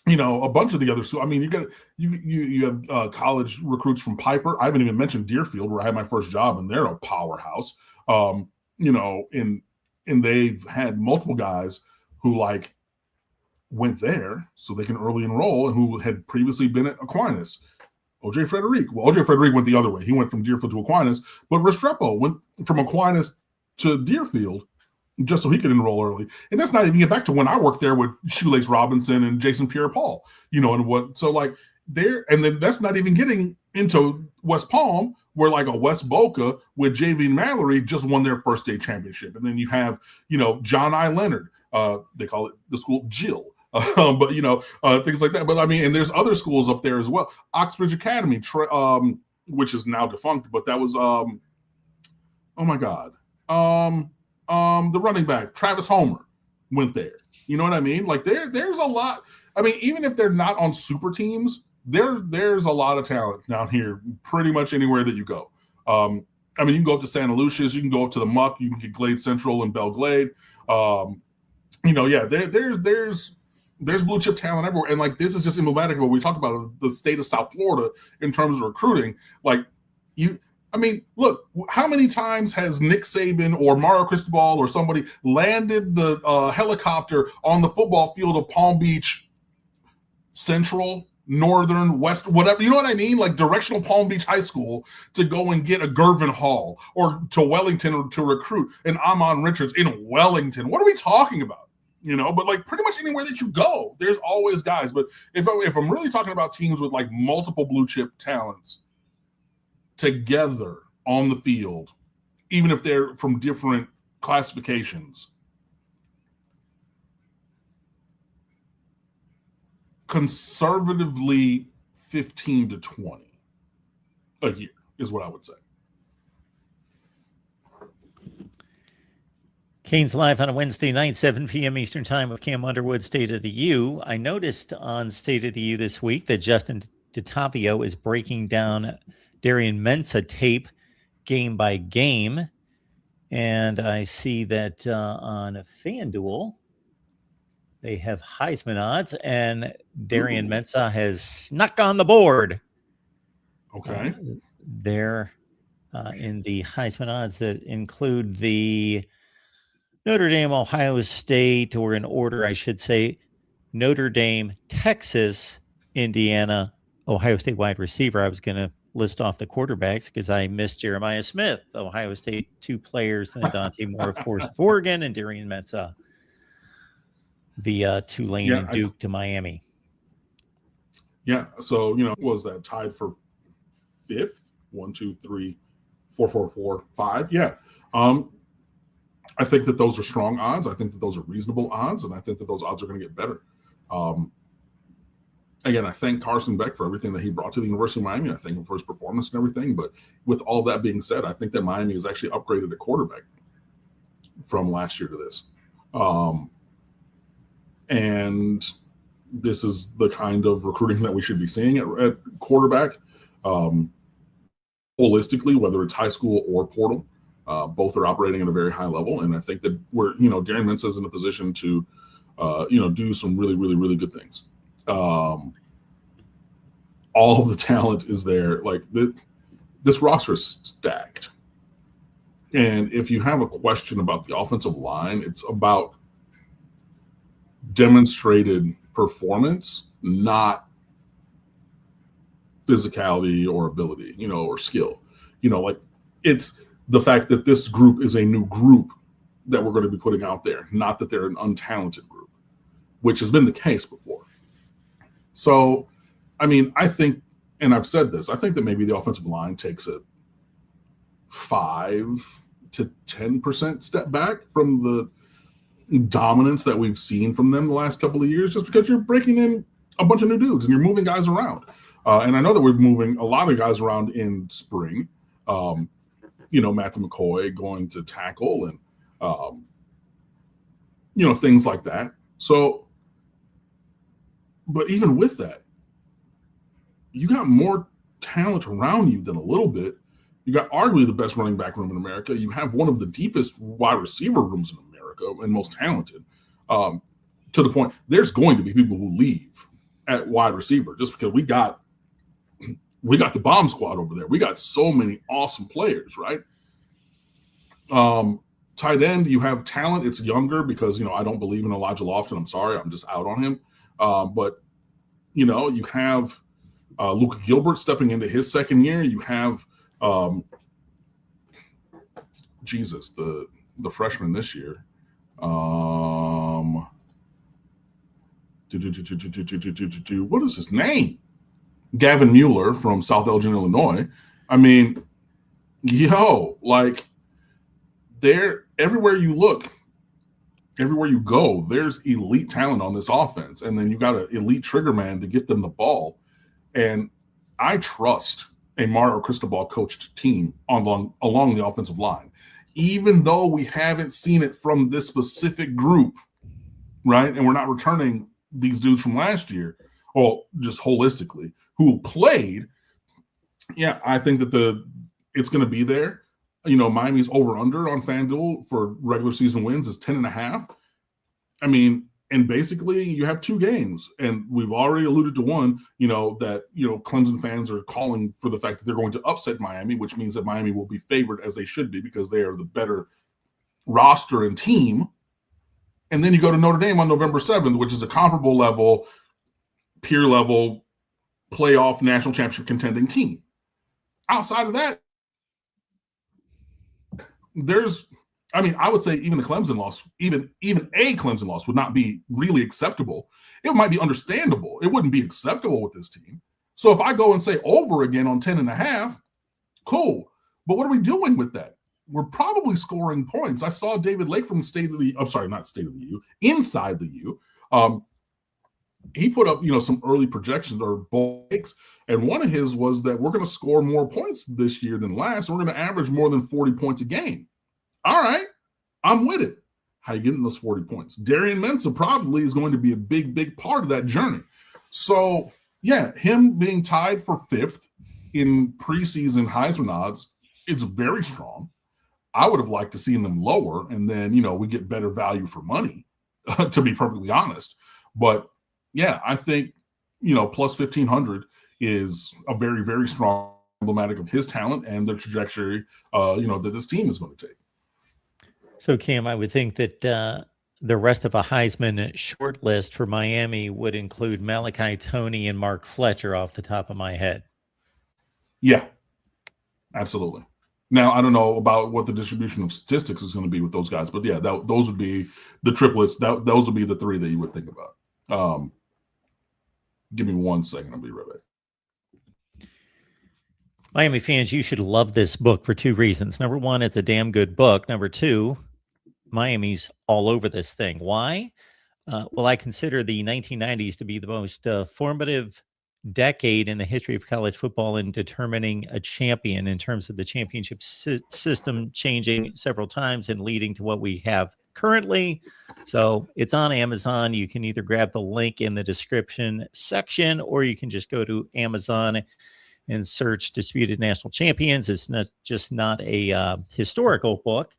bunch of the other schools. I mean, you have college recruits from Piper. I haven't even mentioned Deerfield, where I had my first job, and they're a powerhouse. And they've had multiple guys who like went there so they can early enroll and who had previously been at Aquinas. OJ Frederick. Well, OJ Frederick went the other way. He went from Deerfield to Aquinas, but Restrepo went from Aquinas to Deerfield just so he could enroll early. And that's not even get back to when I worked there with Shoelace Robinson and Jason Pierre-Paul, and then that's not even getting into West Palm, where like a West Boca with JV Mallory just won their first state championship. And then you have, John I. Leonard, they call it the school Jill. But things like that. But I mean, and there's other schools up there as well. Oxbridge Academy, which is now defunct, but that was oh my God, the running back Travis Homer went there. You know what I mean? Like there's a lot. I mean, even if they're not on super teams, there's a lot of talent down here, pretty much anywhere that you go. I mean, you can go up to Santa Lucia's, you can go up to the Muck, you can get Glade Central and Belle Glade. There's blue chip talent everywhere. And like, this is just emblematic of what we talked about, the state of South Florida in terms of recruiting. Like, look, how many times has Nick Saban or Mario Cristobal or somebody landed the helicopter on the football field of Palm Beach Central, Northern, West, whatever, you know what I mean? Like directional Palm Beach High School to go and get a Gervin Hall, or to Wellington to recruit an Amon Richards in Wellington. What are we talking about? But like pretty much anywhere that you go, there's always guys. But if I'm really talking about teams with like multiple blue chip talents together on the field, even if they're from different classifications, conservatively 15 to 20 a year is what I would say. Canes Live on a Wednesday night, 7 p.m. Eastern Time with Cam Underwood, State of the U. I noticed on State of the U this week that Justin DeTavio is breaking down Darian Mensah tape game by game. And I see that on FanDuel, they have Heisman odds, and Darian Mensah has snuck on the board. Okay. They're in the Heisman odds that include the Notre Dame, Ohio State, or in order, I should say, Notre Dame, Texas, Indiana, Ohio State wide receiver. I was going to list off the quarterbacks because I missed Jeremiah Smith, Ohio State, 2 players, and Dante Moore, of course, of Oregon, and Darian Mensah, the Tulane and Duke to Miami. Yeah. So, was that tied for 5th? 1, 2, 3, 4, 4, 4, 5. Yeah. I think that those are strong odds. I think that those are reasonable odds, and I think that those odds are going to get better. Again, I thank Carson Beck for everything that he brought to the University of Miami. I thank him for his performance and everything. But with all that being said, I think that Miami has actually upgraded at quarterback from last year to this. And this is the kind of recruiting that we should be seeing at quarterback. Holistically, whether it's high school or portal, both are operating at a very high level. And I think that Darian Mensah is in a position to, do some really, really, really good things. All of the talent is there. Like this roster is stacked. And if you have a question about the offensive line, it's about demonstrated performance, not physicality or ability, or skill. Like it's the fact that this group is a new group that we're going to be putting out there, not that they're an untalented group, which has been the case before. So, I think, and I've said this, I think that maybe the offensive line takes a 5 to 10% step back from the dominance that we've seen from them the last couple of years, just because you're breaking in a bunch of new dudes and you're moving guys around. And I know that we're moving a lot of guys around in spring. Matthew McCoy going to tackle and, things like that. So, but even with that, you got more talent around you than a little bit. You got arguably the best running back room in America. You have one of the deepest wide receiver rooms in America and most talented, to the point there's going to be people who leave at wide receiver just because we got the bomb squad over there. We got so many awesome players, right? Tight end, you have talent. It's younger because, I don't believe in Elijah Lofton. I'm sorry. I'm just out on him. But, you have Luka Gilbert stepping into his second year. You have, the freshman this year. What is his name? Gavin Mueller from South Elgin, Illinois. Everywhere you look, everywhere you go, there's elite talent on this offense. And then you got an elite trigger man to get them the ball. And I trust a Mario Cristobal coached team along the offensive line, even though we haven't seen it from this specific group, right? And we're not returning these dudes from last year or just holistically, who played, yeah, I think that it's going to be there. Miami's over-under on FanDuel for regular season wins is 10.5. I mean, and basically you have 2 games, and we've already alluded to one, that, Clemson fans are calling for the fact that they're going to upset Miami, which means that Miami will be favored, as they should be, because they are the better roster and team. And then you go to Notre Dame on November 7th, which is a comparable level, peer level, playoff national championship contending team. Outside of that, I would say even the Clemson loss, even a Clemson loss would not be really acceptable. It might be understandable. It wouldn't be acceptable with this team. So if I go and say over again on 10.5, cool. But what are we doing with that? We're probably scoring points. I saw David Lake from Inside the U. He put up, some early projections or breaks, and one of his was that we're going to score more points this year than last, and we're going to average more than 40 points a game. All right, I'm with it. How you getting those 40 points? Darian Mensah probably is going to be a big, big part of that journey. So, yeah, him being tied for 5th in preseason Heisman odds, it's very strong. I would have liked to see them lower, and then, we get better value for money, to be perfectly honest. But, yeah, I think, plus 1,500 is a very, very strong emblematic of his talent and the trajectory, that this team is going to take. So, Cam, I would think that the rest of a Heisman short list for Miami would include Malachi Toney and Mark Fletcher off the top of my head. Yeah, absolutely. Now, I don't know about what the distribution of statistics is going to be with those guys, but yeah, those would be the triplets. Those would be the 3 that you would think about. Give me 1 second. I'll be right back. Miami fans, you should love this book for 2 reasons. Number 1, it's a damn good book. Number 2, Miami's all over this thing. Why? Well, I consider the 1990s to be the most formative decade in the history of college football in determining a champion, in terms of the championship system changing several times and leading to what we have currently. So it's on Amazon. You can either grab the link in the description section, or you can just go to Amazon and search Disputed National Champions. It's not a historical book.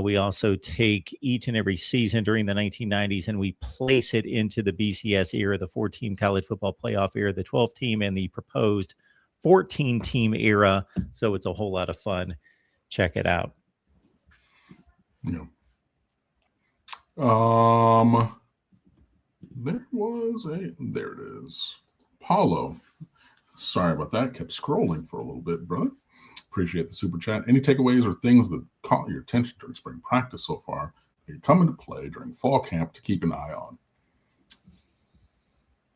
We also take each and every season during the 1990s and we place it into the BCS era, the 4-team college football playoff era, the 12-team, and the proposed 14-team era. So it's a whole lot of fun. Check it out. Yeah. There it is. Paulo. Sorry about that. Kept scrolling for a little bit, brother. Appreciate the super chat. Any takeaways or things that caught your attention during spring practice so far that could come into play during fall camp to keep an eye on?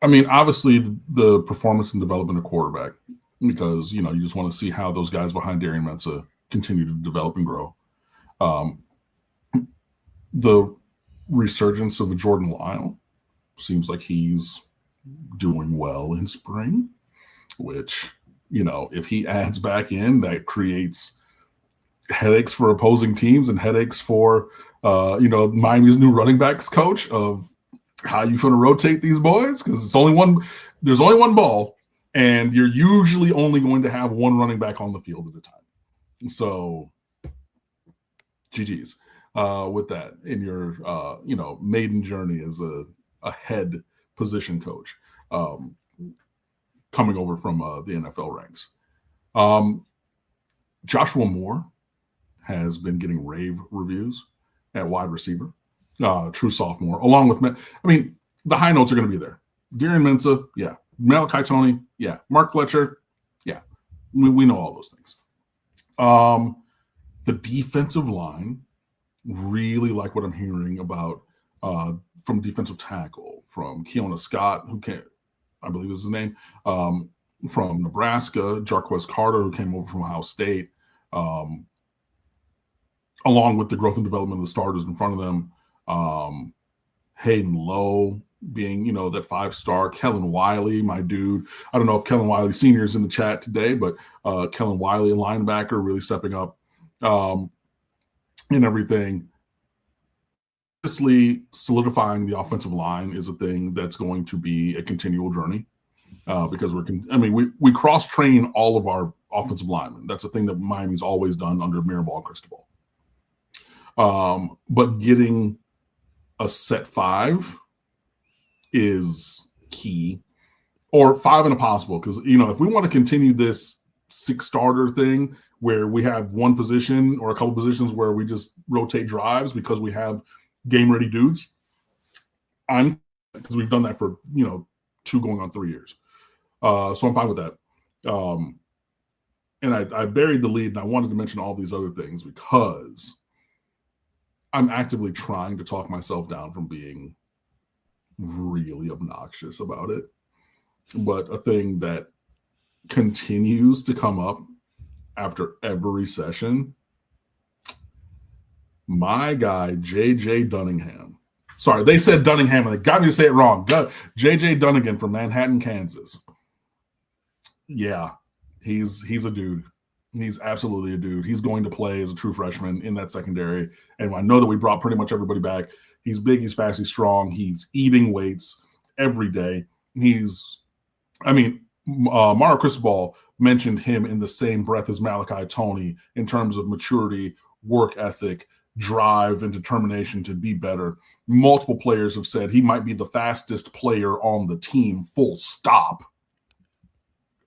I mean, obviously the performance and development of quarterback, because, you just want to see how those guys behind Darian Mensah continue to develop and grow. The resurgence of Jordan Lyle seems like he's doing well in spring, which, if he adds back in, that creates headaches for opposing teams and headaches for, Miami's new running backs coach of how you going to rotate these boys, because there's only one ball, and you're usually only going to have one running back on the field at a time. So, GG's with that in your, maiden journey as a head position coach. Coming over from the NFL ranks. Joshua Moore has been getting rave reviews at wide receiver. True sophomore, along with, the high notes are going to be there. Darian Mensah, yeah. Malachi Toney, yeah. Mark Fletcher, yeah. We know all those things. The defensive line, really like what I'm hearing about from defensive tackle, from Keona Scott, I believe is his name, from Nebraska, Jarquez Carter, who came over from Ohio State, along with the growth and development of the starters in front of them. Hayden Lowe being, that 5-star. Kellen Wiley, my dude. I don't know if Kellen Wiley Sr. is in the chat today, but Kellen Wiley, a linebacker, really stepping up and everything. Obviously, solidifying the offensive line is a thing that's going to be a continual journey because we cross train all of our offensive linemen. That's a thing that Miami's always done under Mirabal and Cristobal. But getting a set 5 is key, or 5 and a possible, because if we want to continue this 6 starter thing where we have one position or a couple positions where we just rotate drives because we have game ready dudes, because we've done that for 2 going on 3 years, so I'm fine with that. And I buried the lead, and I wanted to mention all these other things because I'm actively trying to talk myself down from being really obnoxious about it. But a thing that continues to come up after every session, my guy, JJ Dunningham. Sorry, they said Dunningham, and they got me to say it wrong. JJ Dunnigan from Manhattan, Kansas. Yeah, he's a dude. He's absolutely a dude. He's going to play as a true freshman in that secondary. And I know that we brought pretty much everybody back. He's big, he's fast, he's strong. He's eating weights every day. Mario Cristobal mentioned him in the same breath as Malachi Toney in terms of maturity, work ethic, drive, and determination to be better. Multiple players have said he might be the fastest player on the team, full stop.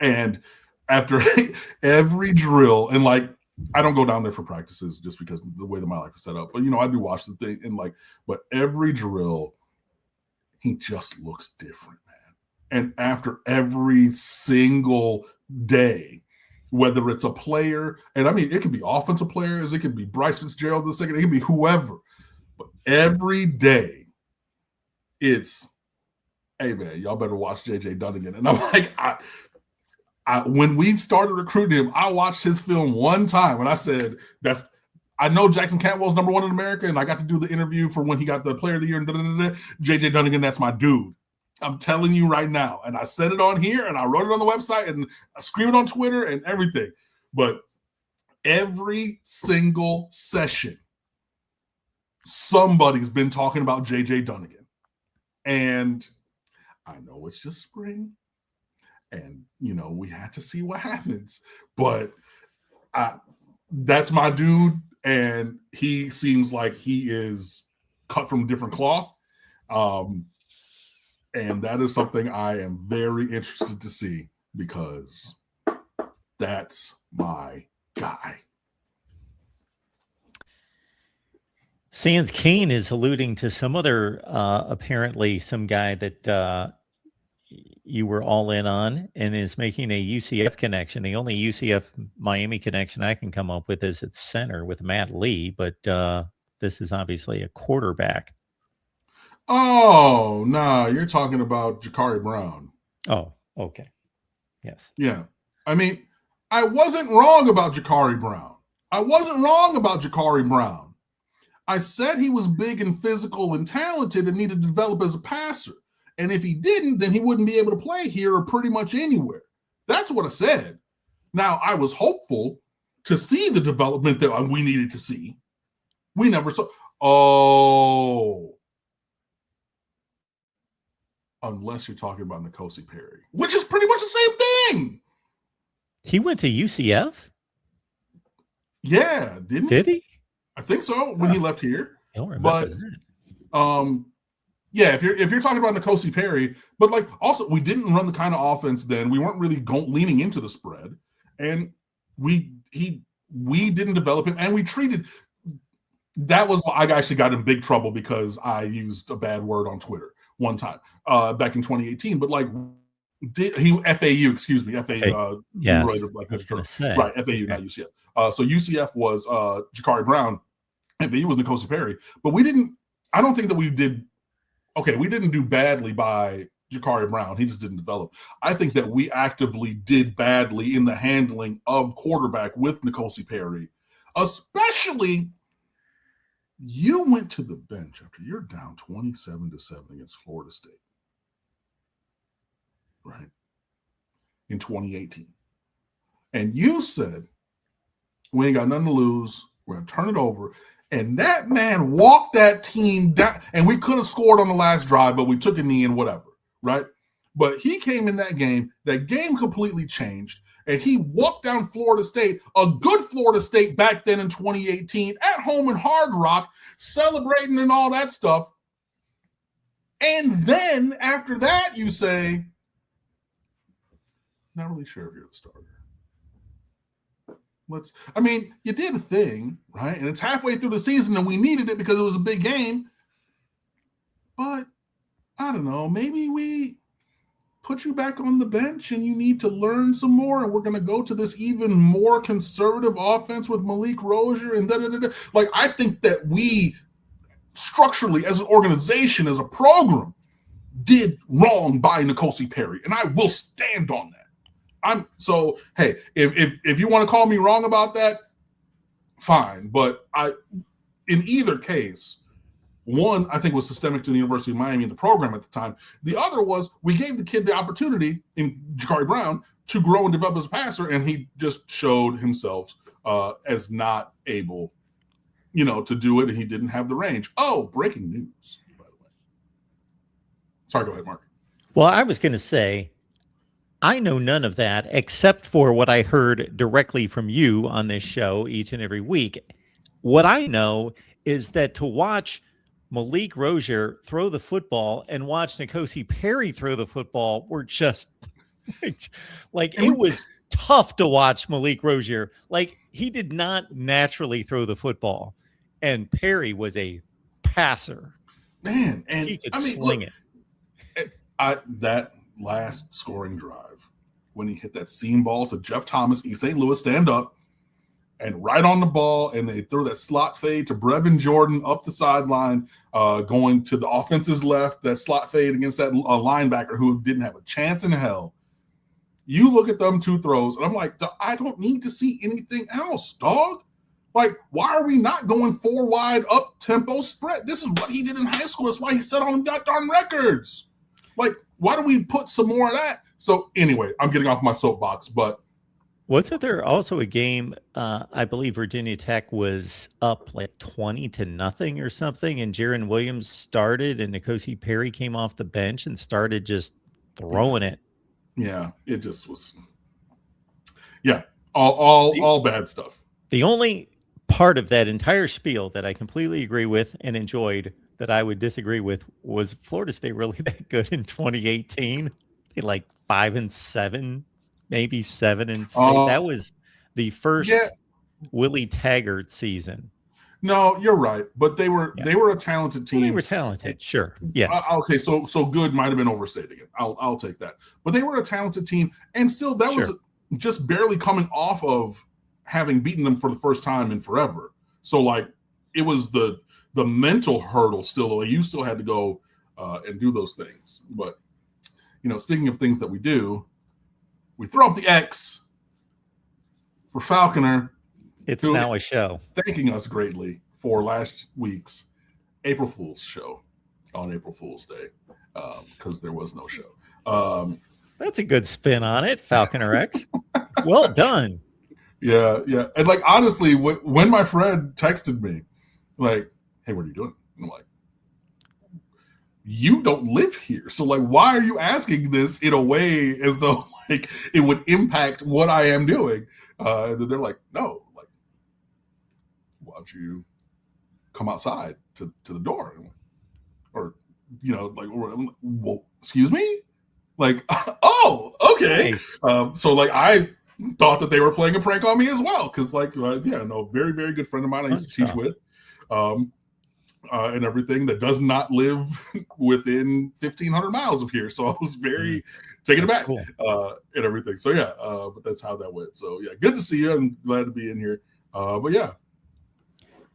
And after every drill, and I don't go down there for practices just because of the way that my life is set up, but I do watch the thing, and but every drill, he just looks different, man. And after every single day, whether it's a player, and it could be offensive players, it could be Bryce Fitzgerald the second, it could be whoever, but every day it's, hey man, y'all better watch JJ Dunnigan. And I'm like, when we started recruiting him, I watched his film one time and I said, I know Jackson Cantwell's number 1 in America, and I got to do the interview for when he got the player of the year and JJ Dunnigan, that's my dude. I'm telling you right now. And I said it on here, and I wrote it on the website, and I screamed it on Twitter and everything. But every single session, somebody's been talking about JJ Dunnigan. And I know it's just spring, and we had to see what happens, but that's my dude, and he seems like he is cut from a different cloth, and that is something I am very interested to see, because that's my guy. Sans Kane is alluding to some other, apparently some guy that you were all in on, and is making a UCF connection. The only UCF Miami connection I can come up with is at center with Matt Lee, but this is obviously a quarterback. Oh, no, you're talking about Jakari Brown. Oh, okay. Yes. Yeah. I wasn't wrong about Jakari Brown. I said he was big and physical and talented and needed to develop as a passer. And if he didn't, then he wouldn't be able to play here or pretty much anywhere. That's what I said. Now, I was hopeful to see the development that we needed to see. We never saw. Oh. Unless you're talking about N'Kosi Perry, which is pretty much the same thing. He went to UCF? Yeah, didn't he? Did he? I think so, when he left here. I don't remember that. Yeah, if you're talking about N'Kosi Perry, but also we didn't run the kind of offense then. We weren't really leaning into the spread, and we didn't develop him, and we treated. That was I actually got in big trouble because I used a bad word on Twitter one time back in 2018. But FAU, excuse me, FAU. Yeah, right, FAU, not UCF. So UCF was Jakari Brown, FAU was N'Kosi Perry, but we didn't. I don't think that we did. Okay, we didn't do badly by Jakari Brown. He just didn't develop. I think that we actively did badly in the handling of quarterback with N'Kosi Perry, especially you went to the bench after you're down 27-7 against Florida State, right, in 2018. And you said, we ain't got nothing to lose. We're going to turn it over. And that man walked that team down. And we could have scored on the last drive, but we took a knee and whatever, right? But he came in that game completely changed. And he walked down Florida State, a good Florida State back then in 2018, at home in Hard Rock, celebrating and all that stuff. And then after that, you say, not really sure if you're the starter. You did a thing, right? And it's halfway through the season and we needed it because it was a big game. But I don't know, maybe we put you back on the bench and you need to learn some more. And we're going to go to this even more conservative offense with Malik Rozier and da-da-da-da. Like, I think that we structurally as an organization, as a program, did wrong by N'Kosi Perry. And I will stand on that. Hey, if you want to call me wrong about that, fine. But in either case, one, I think was systemic to the University of Miami and the program at the time. The other was we gave the kid the opportunity in Ja'Cory Brown to grow and develop as a passer, and he just showed himself as not able, to do it, and he didn't have the range. Oh, breaking news, by the way. Sorry, go ahead, Mark. Well, I was going to say, I know none of that except for what I heard directly from you on this show each and every week. What I know is that to watch Malik Rozier throw the football and watch N'Kosi Perry throw the football were just like it was tough to watch Malik Rozier. Like, he did not naturally throw the football, and Perry was a passer. Man, and he could sling it. That last scoring drive when he hit that seam ball to Jeff Thomas, East St. Louis, stand up, and right on the ball, and they throw that slot fade to Brevin Jordan up the sideline, going to the offense's left, that slot fade against that linebacker who didn't have a chance in hell. You look at them two throws, and I'm like, I don't need to see anything else, dog. Like, why are we not going 4 wide up-tempo spread? This is what he did in high school. That's why he set on goddamn records. Like, why don't we put some more of that? So anyway, I'm getting off my soapbox, but wasn't there also a game, I believe Virginia Tech was up like 20-0 or something, and Jaron Williams started, and N'Kosi Perry came off the bench and started just throwing it. Yeah, it just was. Yeah, all bad stuff. The only part of that entire spiel that I completely agree with and enjoyed that I would disagree with was Florida State really that good in 2018? They like 5-7, maybe 7-6. That was the first Willie Taggart season. No, you're right, but they were a talented team. Well, they were talented, sure. Yes. Okay, so good might have been overstating it. I'll take that. But they were a talented team, and still that was just barely coming off of having beaten them for the first time in forever. So like it was the mental hurdle still. You still had to go and do those things. But speaking of things that we do, we throw up the X for Falconer. It's now a show. Thanking us greatly for last week's April Fool's show on April Fool's Day, because there was no show. That's a good spin on it, Falconer X. Well done. Yeah. And like, honestly, when my friend texted me, like, hey, what are you doing? And I'm like, you don't live here. So like, why are you asking this in a way as though like it would impact what I am doing? And they're like, no, like, why don't you come outside to the door? Or, well, excuse me? Like, oh, okay. Nice. So like, I thought that they were playing a prank on me as well. Cause like, very, very good friend of mine I used to teach with. And everything that does not live within 1,500 miles of here. So I was very taken aback and everything. So yeah, but that's how that went. So yeah, good to see you. I'm glad to be in here. But yeah.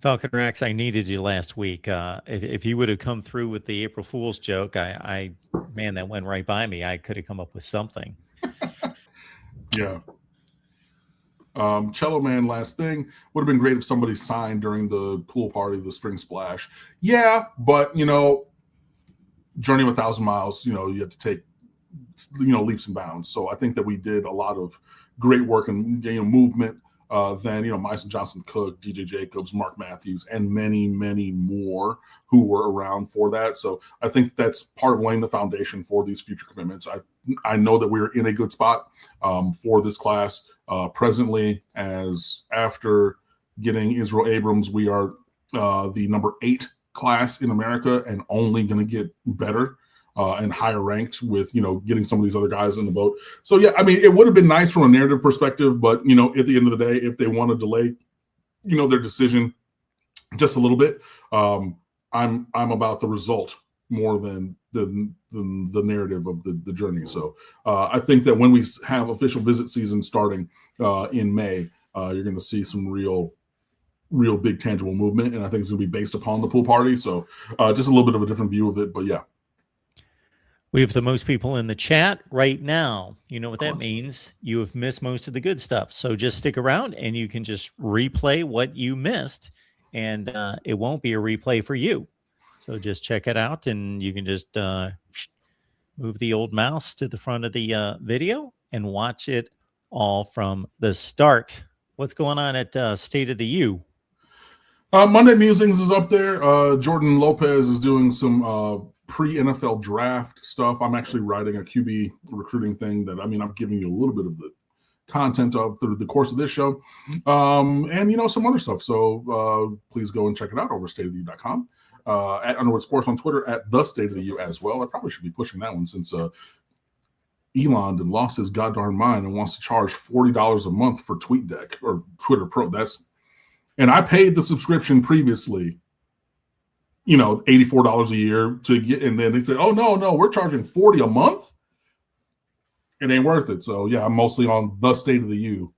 Falconer X, I needed you last week. If you would have come through with the April Fool's joke, man, that went right by me. I could have come up with something. Yeah. Cello Man, last thing, would have been great if somebody signed during the pool party, the spring splash. Yeah, but journey of 1,000 miles, you have to take leaps and bounds. So I think that we did a lot of great work and movement than, Myson Johnson Cook, DJ Jacobs, Mark Matthews, and many, many more who were around for that. So I think that's part of laying the foundation for these future commitments. I know that we're in a good spot for this class presently, as after getting Israel Abrams, we are the number 8 class in America and only going to get better and higher ranked with, getting some of these other guys in the boat. So, yeah, I mean, it would have been nice from a narrative perspective, but, at the end of the day, if they want to delay, their decision just a little bit, I'm about the result more than the narrative of the journey. So I think that when we have official visit season starting in May, you're going to see some real big tangible movement, and I think it's going to be based upon the pool party. So just a little bit of a different view of it, but yeah. We have the most people in the chat right now. You know what that means? You have missed most of the good stuff. So just stick around and you can just replay what you missed, and it won't be a replay for you. So just check it out, and you can just move the old mouse to the front of the video and watch it all from the start. What's going on at State of the U? Monday Musings is up there. Jordan Lopez is doing some pre-NFL draft stuff. I'm actually writing a QB recruiting thing that, I'm giving you a little bit of the content of through the course of this show, and some other stuff. So please go and check it out over stateoftheu.com. At Underwood Sports on Twitter, at the State of the U as well. I probably should be pushing that one since Elon lost his goddamn mind and wants to charge $40 a month for TweetDeck or Twitter Pro. And I paid the subscription previously, $84 a year to get, and then they said, oh, no, we're charging $40 a month. It ain't worth it. So yeah, I'm mostly on the State of the U,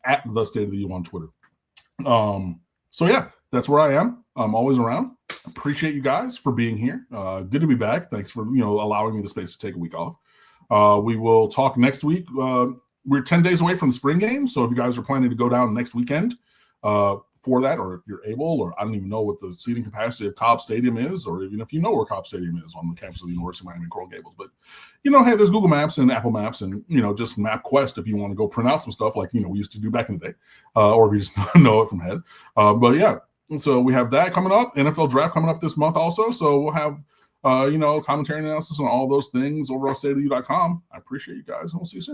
at the State of the U on Twitter. So yeah, that's where I am. I'm always around. Appreciate you guys for being here. Good to be back. Thanks for allowing me the space to take a week off. We will talk next week. We're 10 days away from the spring game, so if you guys are planning to go down next weekend for that, or if you're able, or I don't even know what the seating capacity of Cobb Stadium is, or even if you know where Cobb Stadium is on the campus of the University of Miami Coral Gables. But hey, there's Google Maps and Apple Maps, and just MapQuest if you want to go print out some stuff like we used to do back in the day, or if you just know it from head. But yeah. So we have that coming up, NFL draft coming up this month also. So we'll have, commentary analysis on all those things over on stateoftheu.com. I appreciate you guys, and we'll see you soon.